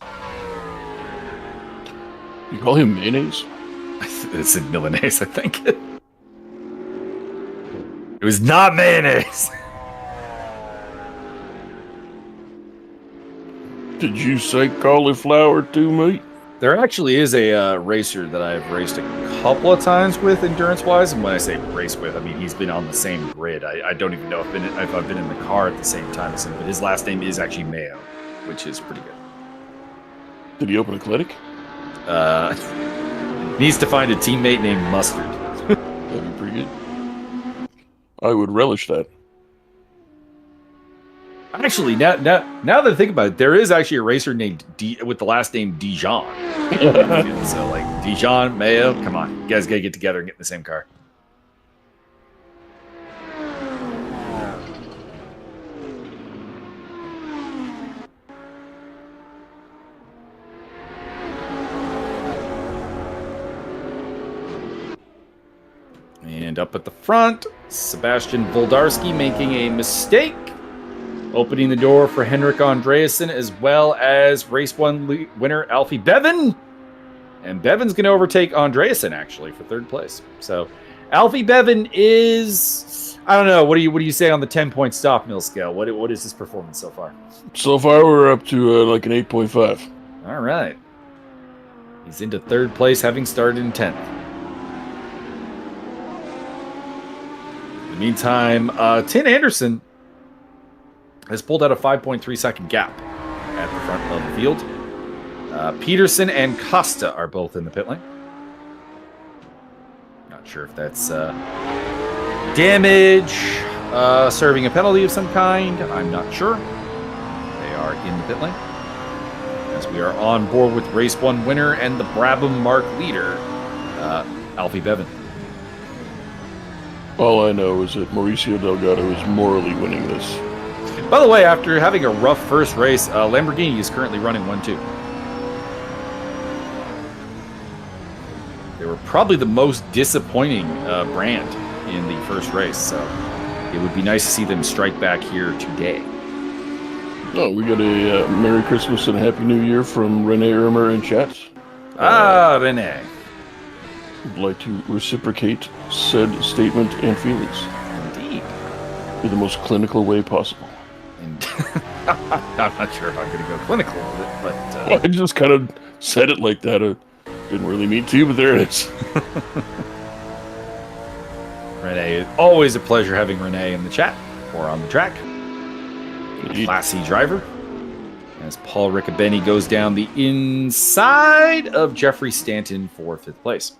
You call him mayonnaise?
It's in Milanese, I think. It was not mayonnaise.
Did you say cauliflower too, mate?
There actually is a racer that I've raced a couple of times with, endurance-wise. And when I say race with, I mean he's been on the same grid. I don't even know if I've been in the car at the same time as him. But his last name is actually Mayo, which is pretty good.
Did he open a clinic?
Needs to find a teammate named Mustard.
That'd be pretty good. I would relish that.
Actually, now that I think about it, there is actually a racer named with the last name Dijon. So, like, Dijon, Mayo, come on. You guys got to get together and get in the same car. And up at the front, Sebastian Voldarski making a mistake, opening the door for Henrik Andreasen as well as race 1 winner Alfie Bevan. And Bevan's going to overtake Andreasen actually for 3rd place. So Alfie Bevan is, I don't know, what do you say on the 10-point stop mill scale? What is his performance so far?
So far, we're up to like an 8.5.
All right. He's into 3rd place, having started in 10th. In the meantime, Tin Anderson has pulled out a 5.3 second gap at the front of the field. Peterson and Costa are both in the pit lane. Not sure if that's damage, serving a penalty of some kind. I'm not sure. They are in the pit lane. As we are on board with race 1 winner and the Brabham Mark leader, Alfie Bevan.
All I know is that Mauricio Delgado is morally winning this.
By the way, after having a rough first race, Lamborghini is currently running 1-2. They were probably the most disappointing brand in the first race, so it would be nice to see them strike back here today.
Oh, we got a Merry Christmas and Happy New Year from Renee Irmer in chat.
Renee.
Would like to reciprocate said statement and feelings.
Indeed.
In the most clinical way possible.
I'm not sure if I'm going to go clinical with it, but...
Well, I just kind of said it like that. Didn't really mean to, but there it is.
Renee, always a pleasure having Renee in the chat or on the track. A classy driver. As Paul Riccobeni goes down the inside of Jeffrey Stanton for 5th place.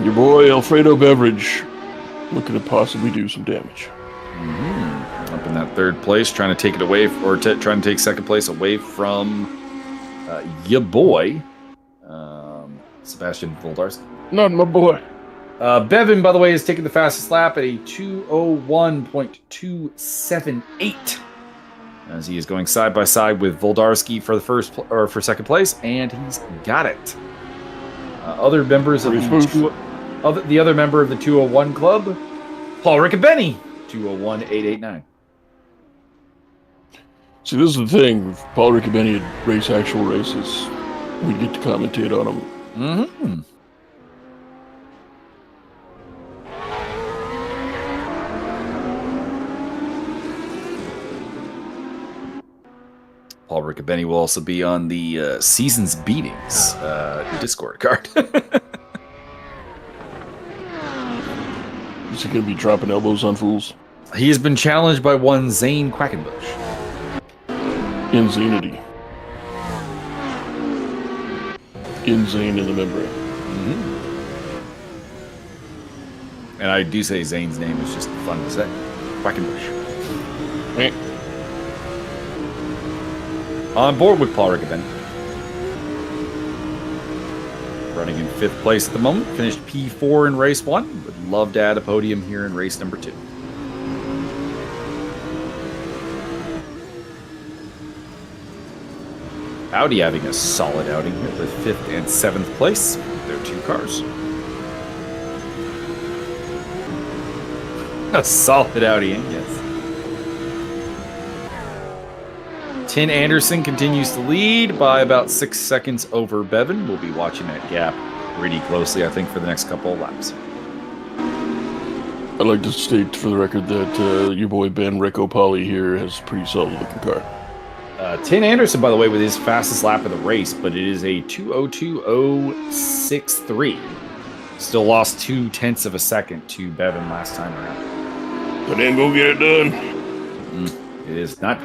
Your boy Alfredo Beveridge looking to possibly do some damage.
Mm-hmm. Up in that 3rd place, trying to take it away, or trying to take 2nd place away from your boy, Sebastian Voldarski.
Not my boy.
Bevan, by the way, is taking the fastest lap at a 2:01.278, as he is going side by side with Voldarski for the for 2nd place, and he's got it. Other members of the other member of the 201 club, Paul Riccobeni, 201.889.
See, this is the thing. If Paul Riccobeni had race actual races, we'd get to commentate on them.
Mm-hmm. Paul Riccobeni will also be on the Seasons Beatings Discord card.
Is he going to be dropping elbows on fools?
He has been challenged by one Zane Quackenbush.
Insanity. Insane in the membrane.
Mm-hmm. And I do say Zane's name is just fun to say. Quackenbush.
Hey.
On board with Paul Riccobeni. Running in 5th place at the moment. Finished P4 in race 1. Would love to add a podium here in race number 2. Audi having a solid outing here with 5th and 7th place. Their 2 cars. A solid Audi, yes. Tin Anderson continues to lead by about 6 seconds over Bevan. We'll be watching that gap pretty closely, I think, for the next couple of laps.
I'd like to state for the record that your boy Ben Riccopoli here has a pretty solid looking car.
Tin Anderson, by the way, with his fastest lap of the race, but it is a 2:02.063. Still lost 0.2 of a second to Bevan last time around.
But then go get it done.
It is not.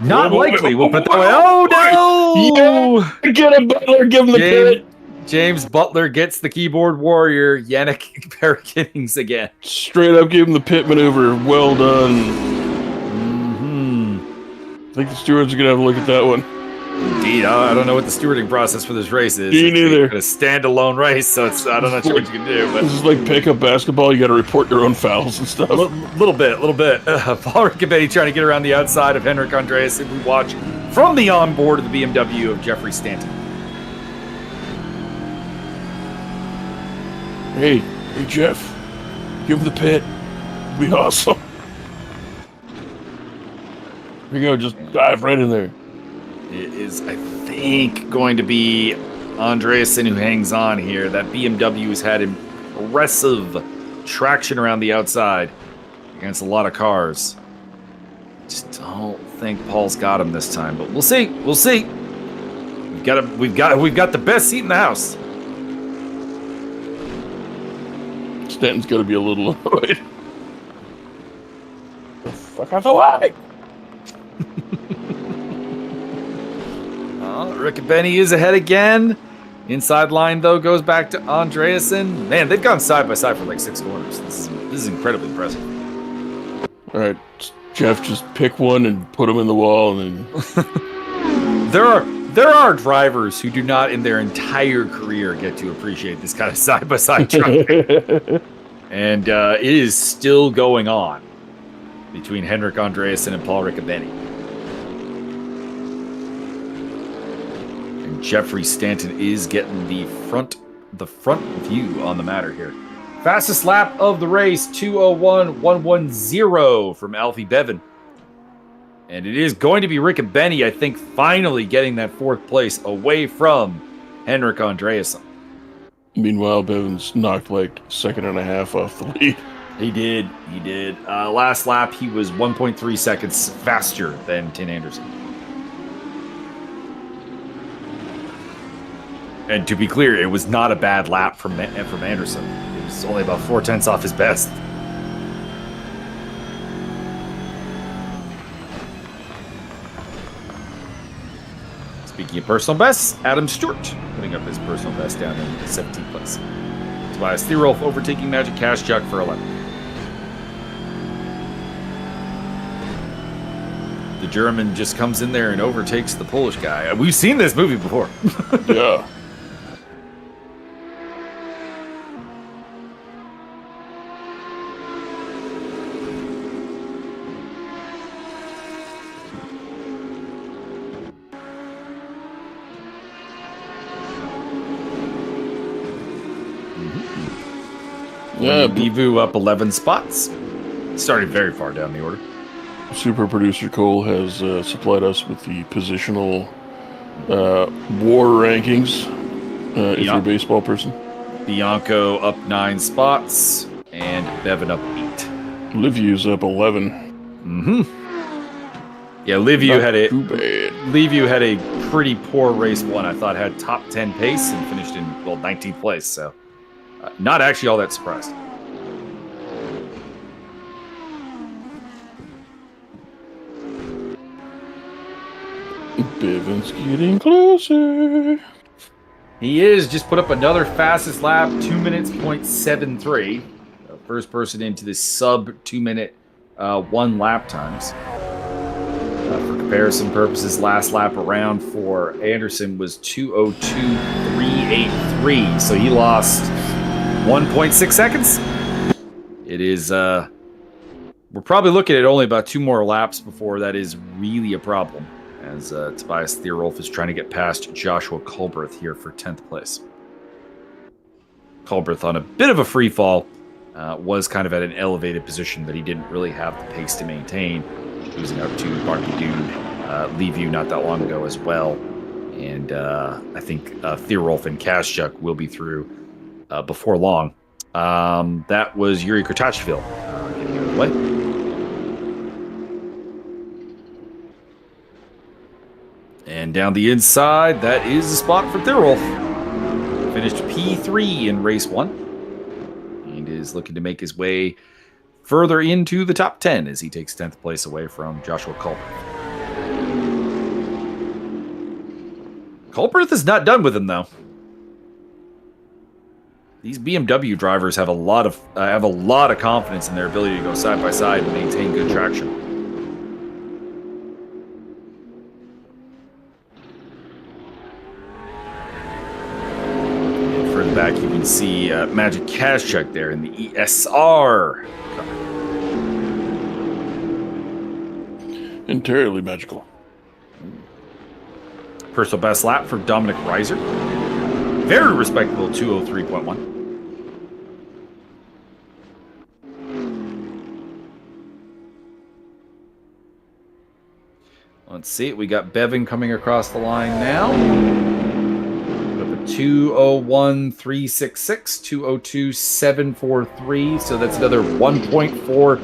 Not
Whoa, whoa,
likely. We'll put it that
whoa,
way. Oh, no!
Yeah, get him, Butler. Give him the pit.
James Butler gets the keyboard warrior. Yannick Parakinnings again.
Straight up, give him the pit maneuver. Well done.
Mm-hmm.
I think the stewards are gonna have a look at that one.
Indeed, I don't know what the stewarding process for this race is.
Me neither.
It's a standalone race, so it's I'm not sure what you can do. But
this is like pickup basketball. You got to report your own fouls and stuff.
Little bit. Paul Riccobetti trying to get around the outside of Henrik Andreasen. We watch from the onboard of the BMW of Jeffrey Stanton.
Hey, Jeff, give him the pit. It'd be awesome. Here you go, just dive right in there.
It is, I think, going to be Andreasen who hangs on here. That BMW has had impressive traction around the outside against a lot of cars. Just don't think Paul's got him this time, but we'll see. We'll see. We've got the best seat in the house.
Stanton's got to be a little annoyed. The fuck out the way!
Riccobetti is ahead again. Inside line, though, goes back to Andreasen. Man, they've gone side by side for like 6 corners. This is incredibly impressive.
All right, Jeff, just pick one and put them in the wall, and then...
There are drivers who do not in their entire career get to appreciate this kind of side-by-side driving. And it is still going on between Henrik Andreasen and Paul Riccobetti. And Jeffrey Stanton is getting the front view on the matter here. Fastest lap of the race, 2:01.110 from Alfie Bevan. And it is going to be Riccobetti, I think, finally getting that 4th place away from Henrik Andreasen.
Meanwhile, Bevan's knocked like 1.5 seconds off the lead.
He did. Last lap, he was 1.3 seconds faster than Tin Anderson. And to be clear, it was not a bad lap from Anderson. It was only about 0.4 off his best. Speaking of personal bests, Adam Stewart putting up his personal best down in 17th place. Tobias Thierolf overtaking Magic Kaszczak for 11th. The German just comes in there and overtakes the Polish guy. We've seen this movie before.
Yeah.
Yeah, Bivu up 11 spots. Started very far down the order.
Super producer Cole has supplied us with the positional war rankings. If you're a baseball person,
Bianco up 9 spots and Bevan up 8.
Liviu's up 11.
Mm-hmm. Yeah, Liviu had a pretty poor race one. I thought had top 10 pace and finished in 19th place. So not actually all that surprised.
Bevan's getting closer.
He is. Just put up another fastest lap, 2 minutes, 0.73. First person into the sub 2 minute 1 lap times. For comparison purposes, last lap around for Anderson was 2:02.383. So he lost 1.6 seconds. It is, we're probably looking at only about 2 more laps before that is really a problem, as Tobias Thierolf is trying to get past Joshua Culbreth here for 10th place. Culbreth on a bit of a free fall, was kind of at an elevated position, but he didn't really have the pace to maintain, losing out to Barky Dude, Liviu not that long ago as well. And I think Thierolf and Kaszczak will be through before long. That was Yuri Kurtachvil getting out of the way. And down the inside, that is the spot for Thierolf. Finished P3 in race 1. And is looking to make his way further into the top 10 as he takes 10th place away from Joshua Culbreth. Culbreth is not done with him, though. These BMW drivers have a lot of confidence in their ability to go side by side and maintain good traction. And further back, you can see Magic Kazchuk there in the ESR.
Entirely magical.
Personal best lap for Dominic Reiser. Very respectable 203.1. Let's see. We got Bevan coming across the line now. Up at 201.366, 202.743. So that's another 1.4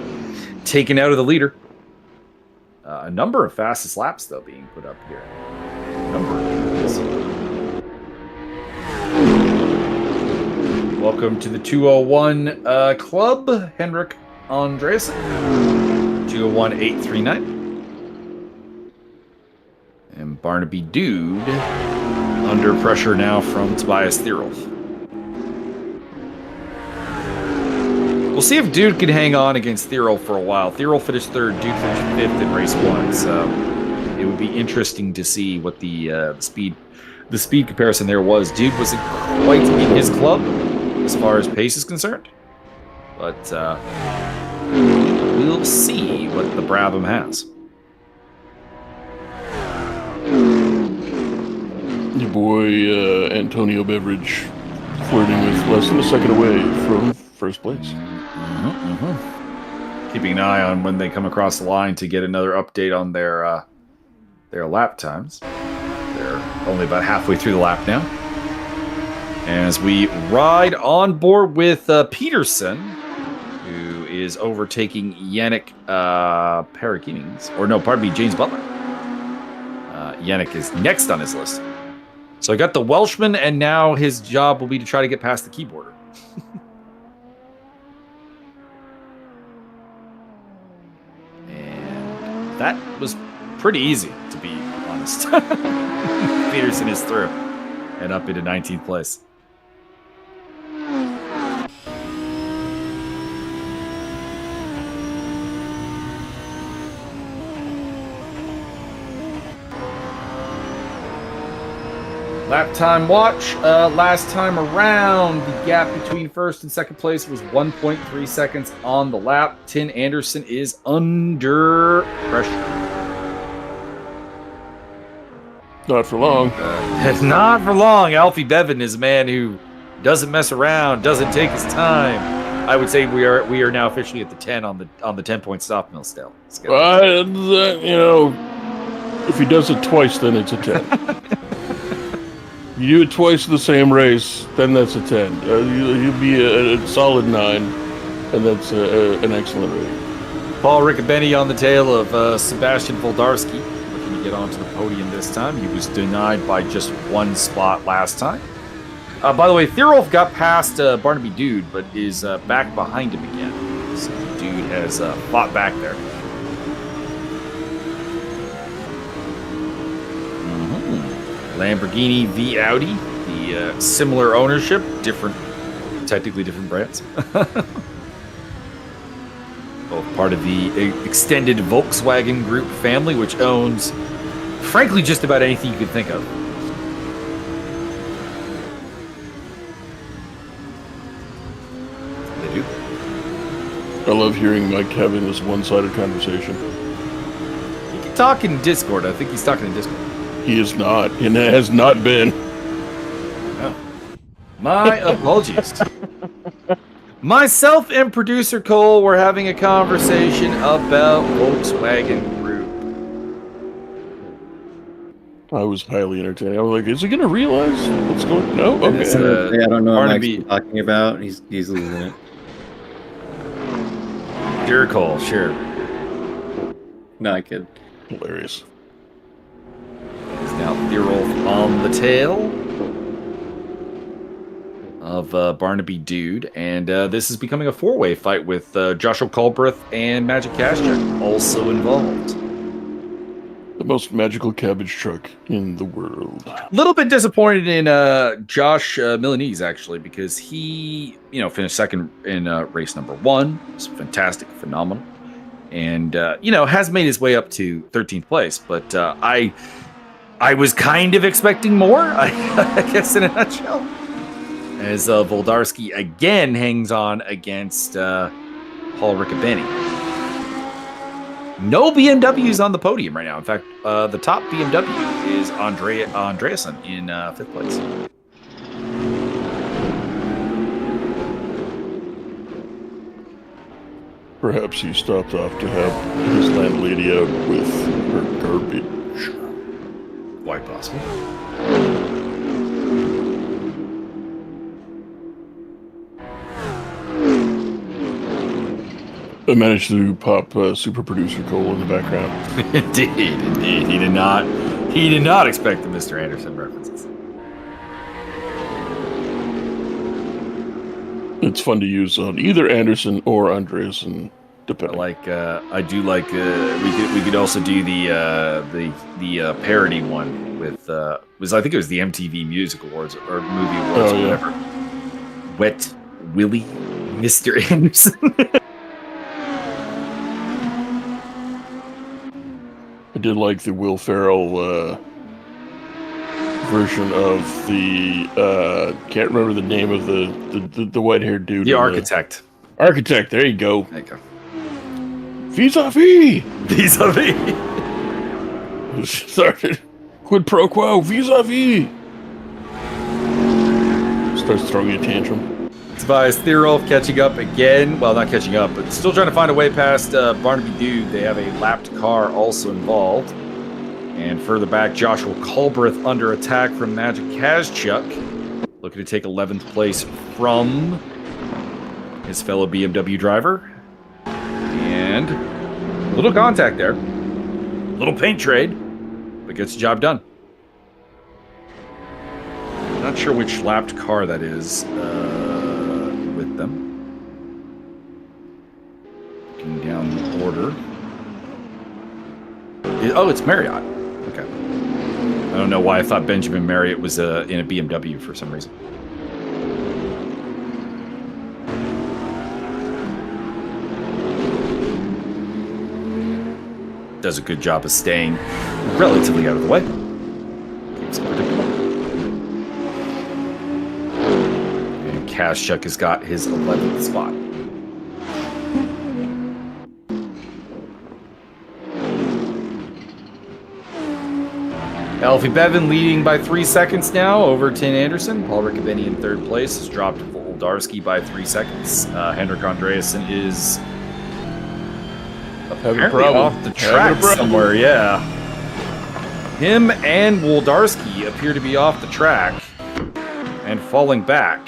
taken out of the leader. A number of fastest laps, though, being put up here. Welcome to the 201 club, Henrik Andreasen. 201.839. And Barnaby Dude under pressure now from Tobias Thierolf. We'll see if Dude can hang on against Thierolf for a while. Thierolf finished third, Dude finished fifth in race 1, so it would be interesting to see what the speed comparison there was. Dude wasn't quite in his club as far as pace is concerned, but we'll see what the Brabham has.
Your boy Antonio Beveridge flirting with less than a second away from first place.
Keeping an eye on when they come across the line to get another update on their lap times. They're only about halfway through the lap now. As we ride on board with Peterson, who is overtaking Yannick Parakinings. Or no, pardon me, James Butler. Yannick is next on his list. So I got the Welshman, and now his job will be to try to get past the keyboarder. And that was pretty easy, to be honest. Peterson is through and up into 19th place. Lap time watch. Last time around, the gap between first and second place was 1.3 seconds on the lap. Tin Anderson is under pressure.
Not for long.
Not for long. Alfie Bevan is a man who doesn't mess around, doesn't take his time. I would say we are now officially at the 10 on the 10-point stop mill still.
If he does it twice, then it's a 10. You do it twice in the same race, then that's a 10. You'll be a solid 9, and that's an excellent rating.
Paul Riccobeni on the tail of Sebastian Voldarski, looking to get onto the podium this time. He was denied by just one spot last time. By the way, Thierolf got past Barnaby Dude, but is back behind him again. So Dude has fought back there. Lamborghini v Audi, the similar ownership, technically different brands. Both part of the extended Volkswagen Group family, which owns, frankly, just about anything you could think of. They do.
I love hearing Mike having this one-sided conversation.
He can talk in Discord. I think he's talking in Discord.
He is not, and has not been.
Oh. My apologies. Myself and producer Cole were having a conversation about Volkswagen Group.
I was highly entertained. I was like, is he going to realize what's going on? No? Okay.
I don't know what Mike's talking about. He's losing it.
Dear Cole, sure.
No, I kid.
Hilarious.
Is now Thierolf on the tail of Barnaby Dude, and this is becoming a four-way fight with Joshua Culbreth and Magic Kazchuk also involved.
The most magical cabbage truck in the world.
A little bit disappointed in Josh Milanese, actually, because he, finished second in race number 1. It's fantastic, phenomenal. And, has made his way up to 13th place. But I was kind of expecting more, I guess, in a nutshell. As Voldarski again hangs on against Paul Riccobeni. No BMWs on the podium right now. In fact, the top BMW is Andreasen in 5th place.
Perhaps he stopped off to have his landlady out with her garbage.
Quite possible.
I managed to pop super producer Cole in the background.
Indeed. He did not expect the Mr. Anderson references.
It's fun to use on either Anderson or Andreasen, depending.
I do like. We could also do the parody one with I think it was the MTV Music Awards or Movie Awards or whatever. Wet Willie, Mr. Anderson.
I did like the Will Ferrell version of the can't remember the name of the white-haired dude.
The Architect.
Architect. There you go.
There you go.
Vis-a-vis.
Vis-a-vis.
Started. Quid pro quo. Vis-a-vis. Starts throwing a tantrum.
Tobias Thierolf catching up again. Well, not catching up, but still trying to find a way past Barnaby Dude. They have a lapped car also involved. And further back, Joshua Culbreth under attack from Magic Kazchuk. Looking to take 11th place from his fellow BMW driver. And a little contact there. Little paint trade, but gets the job done. Not sure which lapped car that is with them. Looking down the order. It's Marriott. Okay. I don't know why I thought Benjamin Marriott was in a BMW for some reason. Does a good job of staying relatively out of the way. Keeps it predictable. And Kazchuk has got his 11th spot. Alfie Bevan leading by 3 seconds now over Tin Anderson. Paul Riccobeni in 3rd place has dropped Voldarski by 3 seconds. Henrik Andreasen is apparently off the track somewhere, yeah. Him and Woldarski appear to be off the track and falling back.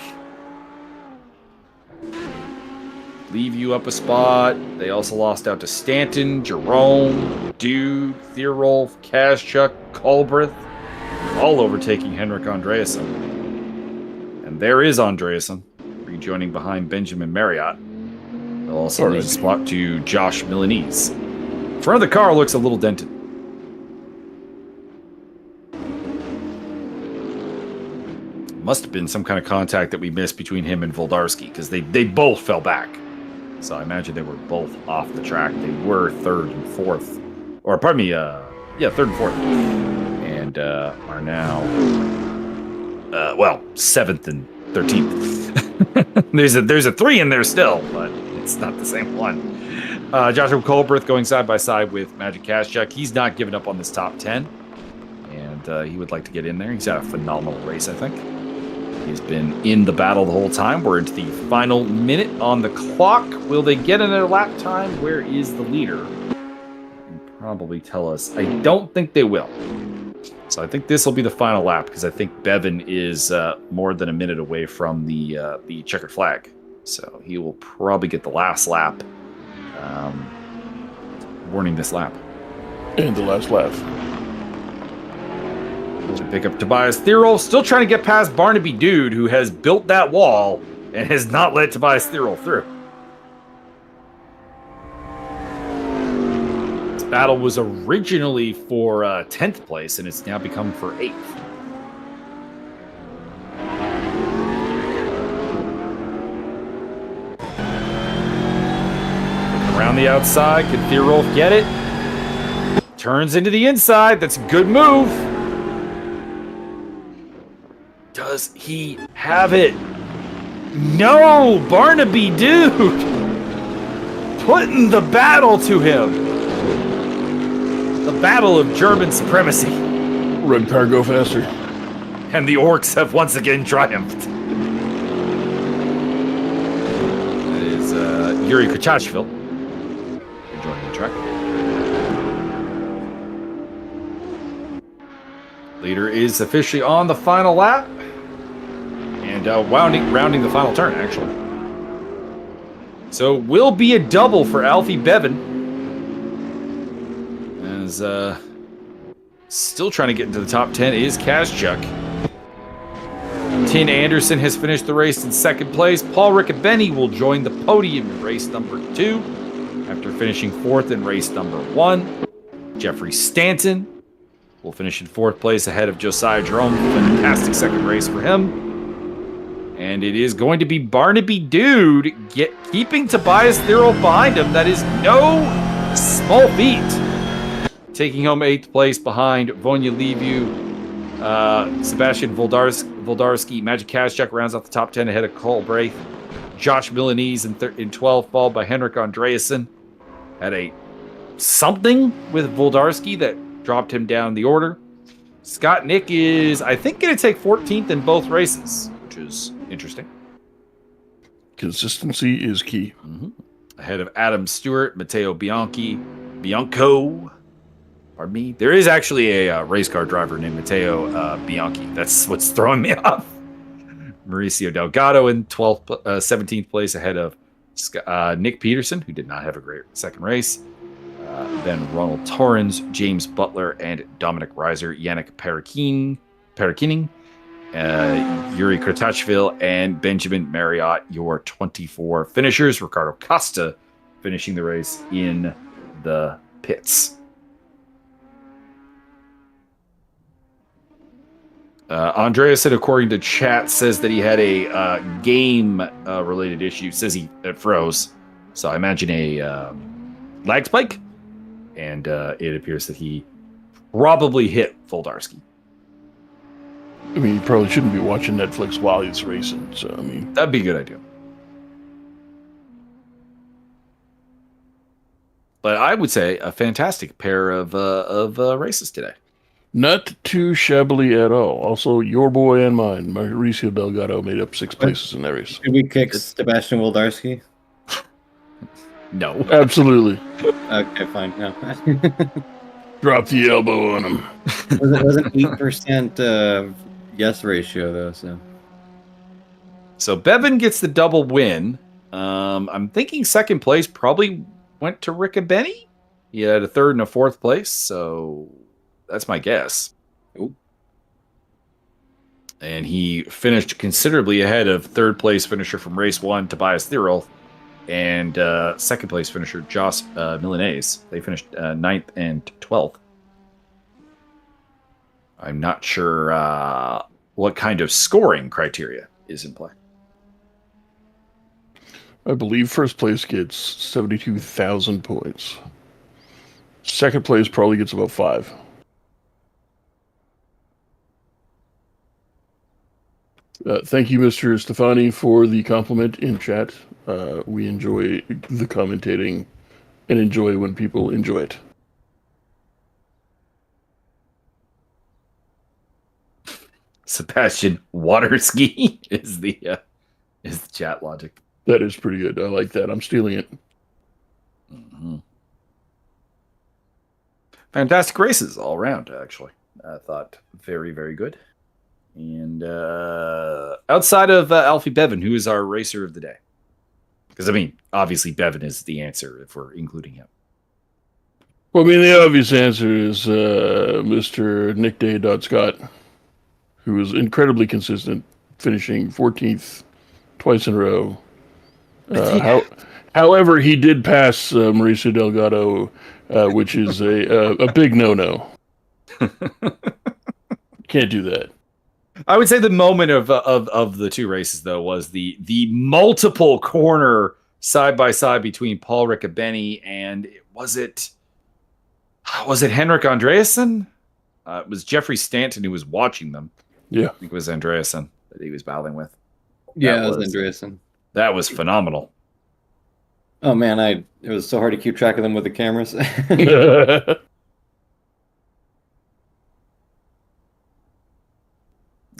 Leave you up a spot. They also lost out to Stanton, Jerome, Dude, Thierolf, Kazchuk, Culbreth, all overtaking Henrik Andreasen. And there is Andreasen, rejoining behind Benjamin Marriott. They'll also lose a spot to Josh Milanese. Front of the car looks a little dented. Must have been some kind of contact that we missed between him and Voldarski, because they both fell back. So I imagine they were both off the track. They were 3rd and 4th. Or pardon me, 3rd and 4th. And are now, 7th and 13th. There's a 3 in there still, but it's not the same one. Joshua Culbreth going side by side with Magic Kazchuk. He's not giving up on this top 10. And he would like to get in there. He's had a phenomenal race, I think. He's been in the battle the whole time. We're into the final minute on the clock. Will they get another lap time? Where is the leader? Probably tell us. I don't think they will. So I think this will be the final lap, because I think Bevan is more than a minute away from the checkered flag. So he will probably get the last lap, warning this lap.
And the last lap.
To pick up Tobias Thierolf, still trying to get past Barnaby Dude, who has built that wall and has not let Tobias Thierolf through. battle was originally for 10th place, and it's now become for 8th. Around the outside, can Theorolf get it? Turns into the inside. That's a good move. Does he have it? No, Barnaby, dude. Putting the battle to him. The battle of German supremacy.
Red car go faster.
And the orcs have once again triumphed. That is Yuri Kachashvili joining the track. Leader is officially on the final lap. And rounding the final turn, actually. So will be a double for Alfie Bevan. As still trying to get into the top 10 is Kazchuk. Tin Anderson has finished the race in 2nd place. Paul Riccobeni will join the podium in race number 2 after finishing 4th in race number 1. Jeffrey Stanton will finish in 4th place ahead of Josiah Jerome. Fantastic 2nd race for him. And it is going to be Barnaby Dude keeping Tobias Thirol behind him. That is no small feat. Taking home 8th place behind Vonya Liviu, Sebastian Voldarski. Magic Kazchuk rounds off the top 10 ahead of Cole Braith. Josh Milanese in 12th, followed by Henrik Andreasen. Had a something with Voldarski that dropped him down the order. Scott Nick is, I think, going to take 14th in both races, which is interesting.
Consistency is key.
Mm-hmm. Ahead of Adam Stewart, Matteo Bianco. Pardon me. There is actually a race car driver named Matteo Bianchi. That's what's throwing me off. Mauricio Delgado in 17th place ahead of Nick Peterson, who did not have a great 2nd race. Then Ronald Torrens, James Butler, and Dominic Reiser, Yannick Parakining, Yuri Kratachville, and Benjamin Marriott, your 24 finishers. Ricardo Costa finishing the race in the pits. Andreasen, according to chat, says that he had a game-related issue. Says it froze. So I imagine a lag spike. And it appears that he probably hit Voldarski.
I mean, you probably shouldn't be watching Netflix while he's racing. So, I mean,
that'd be a good idea. But I would say a fantastic pair of races today.
Not too shabbily at all. Also, your boy and mine, Mauricio Delgado, made up 6 places in that race.
Did we kick Sebastian Woldarski?
No.
Absolutely.
Okay, fine. No.
Drop the elbow on him.
It was an 8% yes ratio, though.
So Bevan gets the double win. I'm thinking 2nd place probably went to Riccobeni. He had a 3rd and a 4th place, so that's my guess. Ooh. And he finished considerably ahead of 3rd place finisher from race 1, Tobias Thirol, and 2nd place finisher Josh Milanese. They finished 9th and 12th. I'm not sure what kind of scoring criteria is in play.
I believe 1st place gets 72,000 points. 2nd place probably gets about 5. Thank you, Mr. Stefani, for the compliment in chat. We enjoy the commentating and enjoy when people enjoy it.
Sebastian Waterski is the chat logic.
That is pretty good. I like that. I'm stealing it.
Mm-hmm. Fantastic races all around, actually. I thought very, very good. And outside of Alfie Bevan, who is our racer of the day? Because, I mean, obviously Bevan is the answer if we're including him.
Well, I mean, the obvious answer is Mr. Nick Day. Scott, who is incredibly consistent, finishing 14th twice in a row. However, he did pass Mauricio Delgado which is a big no-no. Can't do that.
I would say the moment of the two races though was the multiple corner side by side between Paul Riccobeni and was it Henrik Andreasen? It was Jeffrey Stanton who was watching them.
Yeah,
I think it was Andreasen that he was battling with.
Yeah, it was Andreasen.
That was phenomenal.
Oh man, it was so hard to keep track of them with the cameras.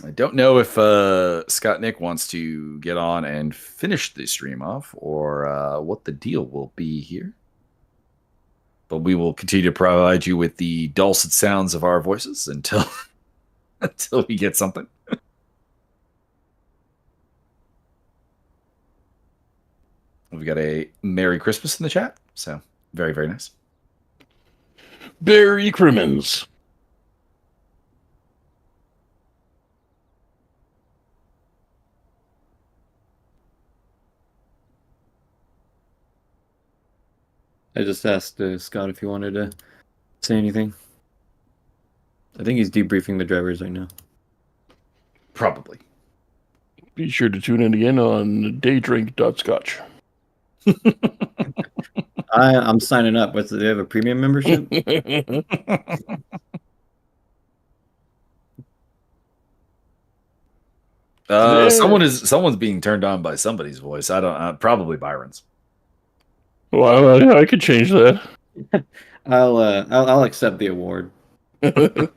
I don't know if Scott Nick wants to get on and finish the stream off or what the deal will be here. But we will continue to provide you with the dulcet sounds of our voices until we get something. We've got a Merry Christmas in the chat. So very, very nice.
Barry Crimmins.
I just asked Scott if he wanted to say anything. I think he's debriefing the drivers right now.
Probably.
Be sure to tune in again on daydrink.scotch.
I'm signing up. Do they have a premium membership?
Someone's being turned on by somebody's voice. Probably Byron's.
Well, I could change that.
I'll accept the award.
Well,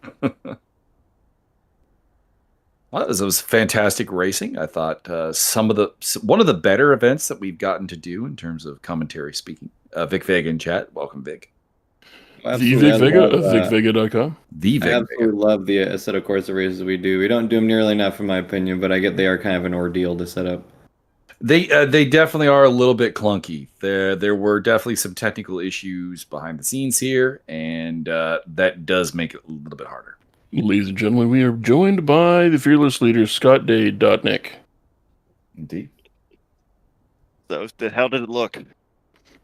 it was fantastic racing. I thought one of the better events that we've gotten to do in terms of commentary speaking. Vic Vega in chat. Welcome, Vic.
The Vic Vega of VicVega.com.
I absolutely love the Assetto Corsa races we do. We don't do them nearly enough, in my opinion, but I get they are kind of an ordeal to set up.
They definitely are a little bit clunky. There were definitely some technical issues behind the scenes here, and that does make it a little bit harder.
Ladies and gentlemen, we are joined by the fearless leader, ScottDay.Nick.
Indeed.
So, how did it look?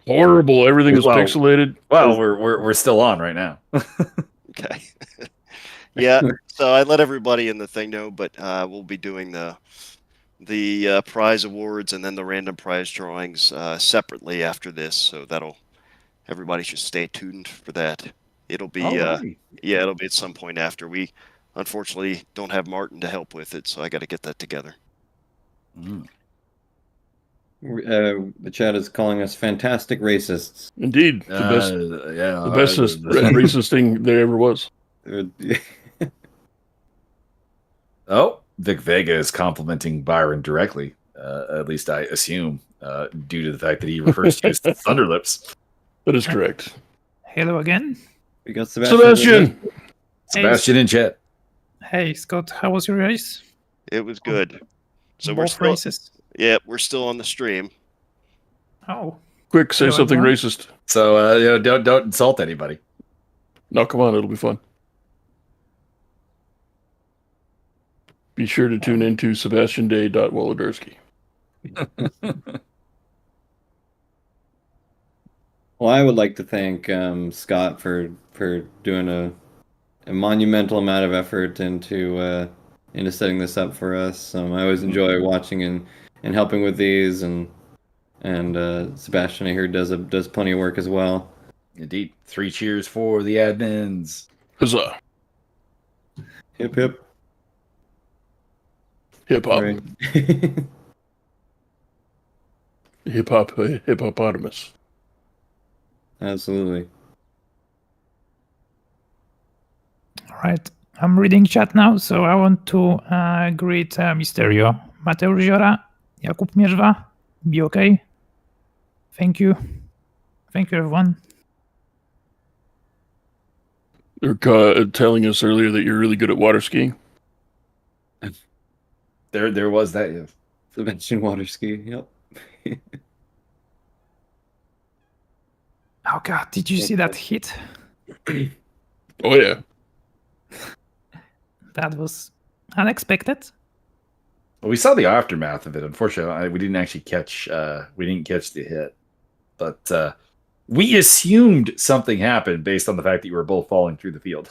Horrible. Everything is pixelated.
Well, we're still on right now.
Okay. Yeah. So I let everybody in the thing know, but we'll be doing the prize awards and then the random prize drawings separately after this. So everybody should stay tuned for that. It'll be it'll be at some point after. We unfortunately don't have Martin to help with it, so I got to get that together.
Mm.
The chat is calling us fantastic racists.
Indeed, the best racist thing there ever was.
Oh, Vic Vega is complimenting Byron directly. At least I assume, due to the fact that he refers to his Thunderlips.
That is correct.
Hello again.
We got
Sebastian
in chat.
Hey, Scott, how was your race?
It was good. So
Both races.
Yeah, we're still on the stream.
Oh.
Quick, say something racist.
So don't insult anybody.
No, come on, it'll be fun. Be sure to tune in to SebastianDay.Wolodarski.
Well, I would like to thank Scott for doing a monumental amount of effort into setting this up for us. I always enjoy watching and helping with these, and Sebastian, I hear, does plenty of work as well.
Indeed. 3 cheers for the admins.
Huzzah.
Hip hip.
Hip hop.
Right.
Hippopotamus.
Absolutely.
All right. I'm reading chat now, so I want to greet Mysterio, Mateusz Ziora, Jakub Mierzwa. Be okay. Thank you. Thank you, everyone.
They're telling us earlier that you're really good at water skiing.
There was that, yes.
Sebastian water ski. Yep.
Oh God! Did you see that hit?
Oh yeah.
That was unexpected.
Well, we saw the aftermath of it. Unfortunately, we didn't actually catch. We didn't catch the hit, but We assumed something happened based on the fact that you were both falling through the field.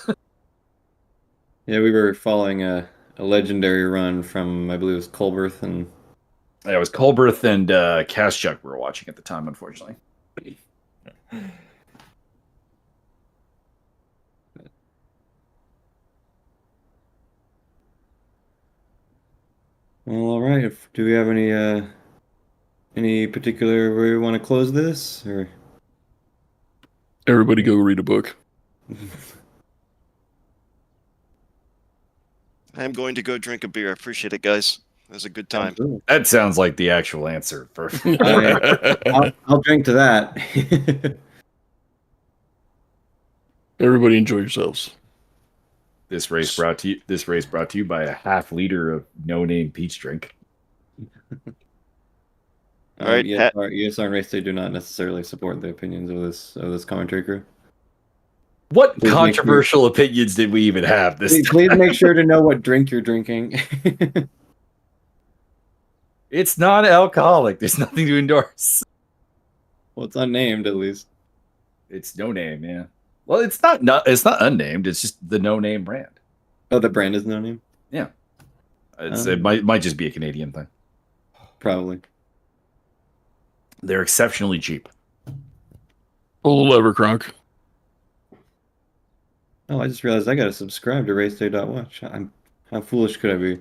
Yeah, we were following a legendary run from, I believe it was Colberth, and
Yeah, it was Colberth and Kaschuk we were watching at the time, unfortunately.
well, all right. Do we have any particular where we want to close this, or?
Everybody go read a book.
I'm going to go drink a beer. I appreciate it, guys. It was a good time.
Absolutely.
That sounds like the actual answer. For
I'll drink to that.
Everybody enjoy yourselves.
This race brought to you by a half liter of no-name peach drink.
All right,
ESR and Race Day do not necessarily support the opinions of this commentary crew.
What
Please
controversial opinions did we even have this time?
Please make sure to know what drink you're drinking.
It's non-alcoholic. There's nothing to endorse.
Well, it's unnamed at least.
It's no name, yeah. Well, it's not unnamed. It's just the no-name brand.
Oh, the brand is no name?
Yeah. It might just be a Canadian thing.
Probably.
They're exceptionally cheap.
Pull the lever, Kronk.
Oh, I just realized I got to subscribe to RaceDay.watch. How foolish could I be?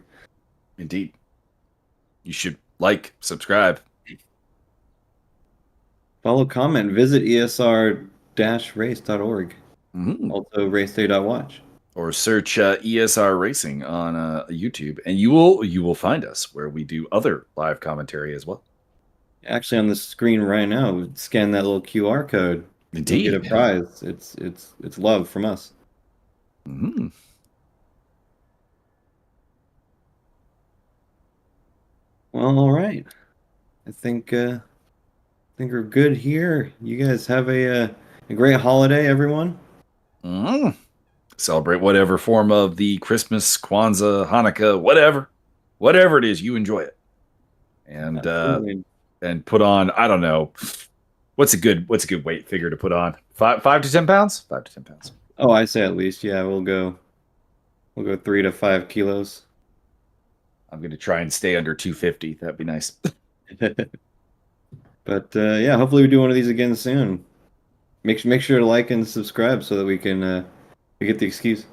Indeed. You should like, subscribe.
Follow, comment, visit ESR-race.org.
Mm-hmm.
Also, RaceDay.watch.
Or search ESR Racing on YouTube, and you will find us where we do other live commentary as well.
Actually, on the screen right now, scan that little QR code.
Indeed,
you get a prize. It's love from us.
Mm-hmm.
Well, all right. I think we're good here. You guys have a great holiday, everyone.
Mm-hmm. Celebrate whatever form of the Christmas, Kwanzaa, Hanukkah, whatever it is, you enjoy it, and put on, I don't know, what's a good weight figure to put on? 5 to 10 pounds. 5 to 10 pounds.
Oh, I say at least. Yeah, we'll go 3 to 5 kilos.
I'm gonna try and stay under 250. That'd be nice.
But yeah, hopefully we do one of these again soon. Make sure to like and subscribe so that we can we get the excuse.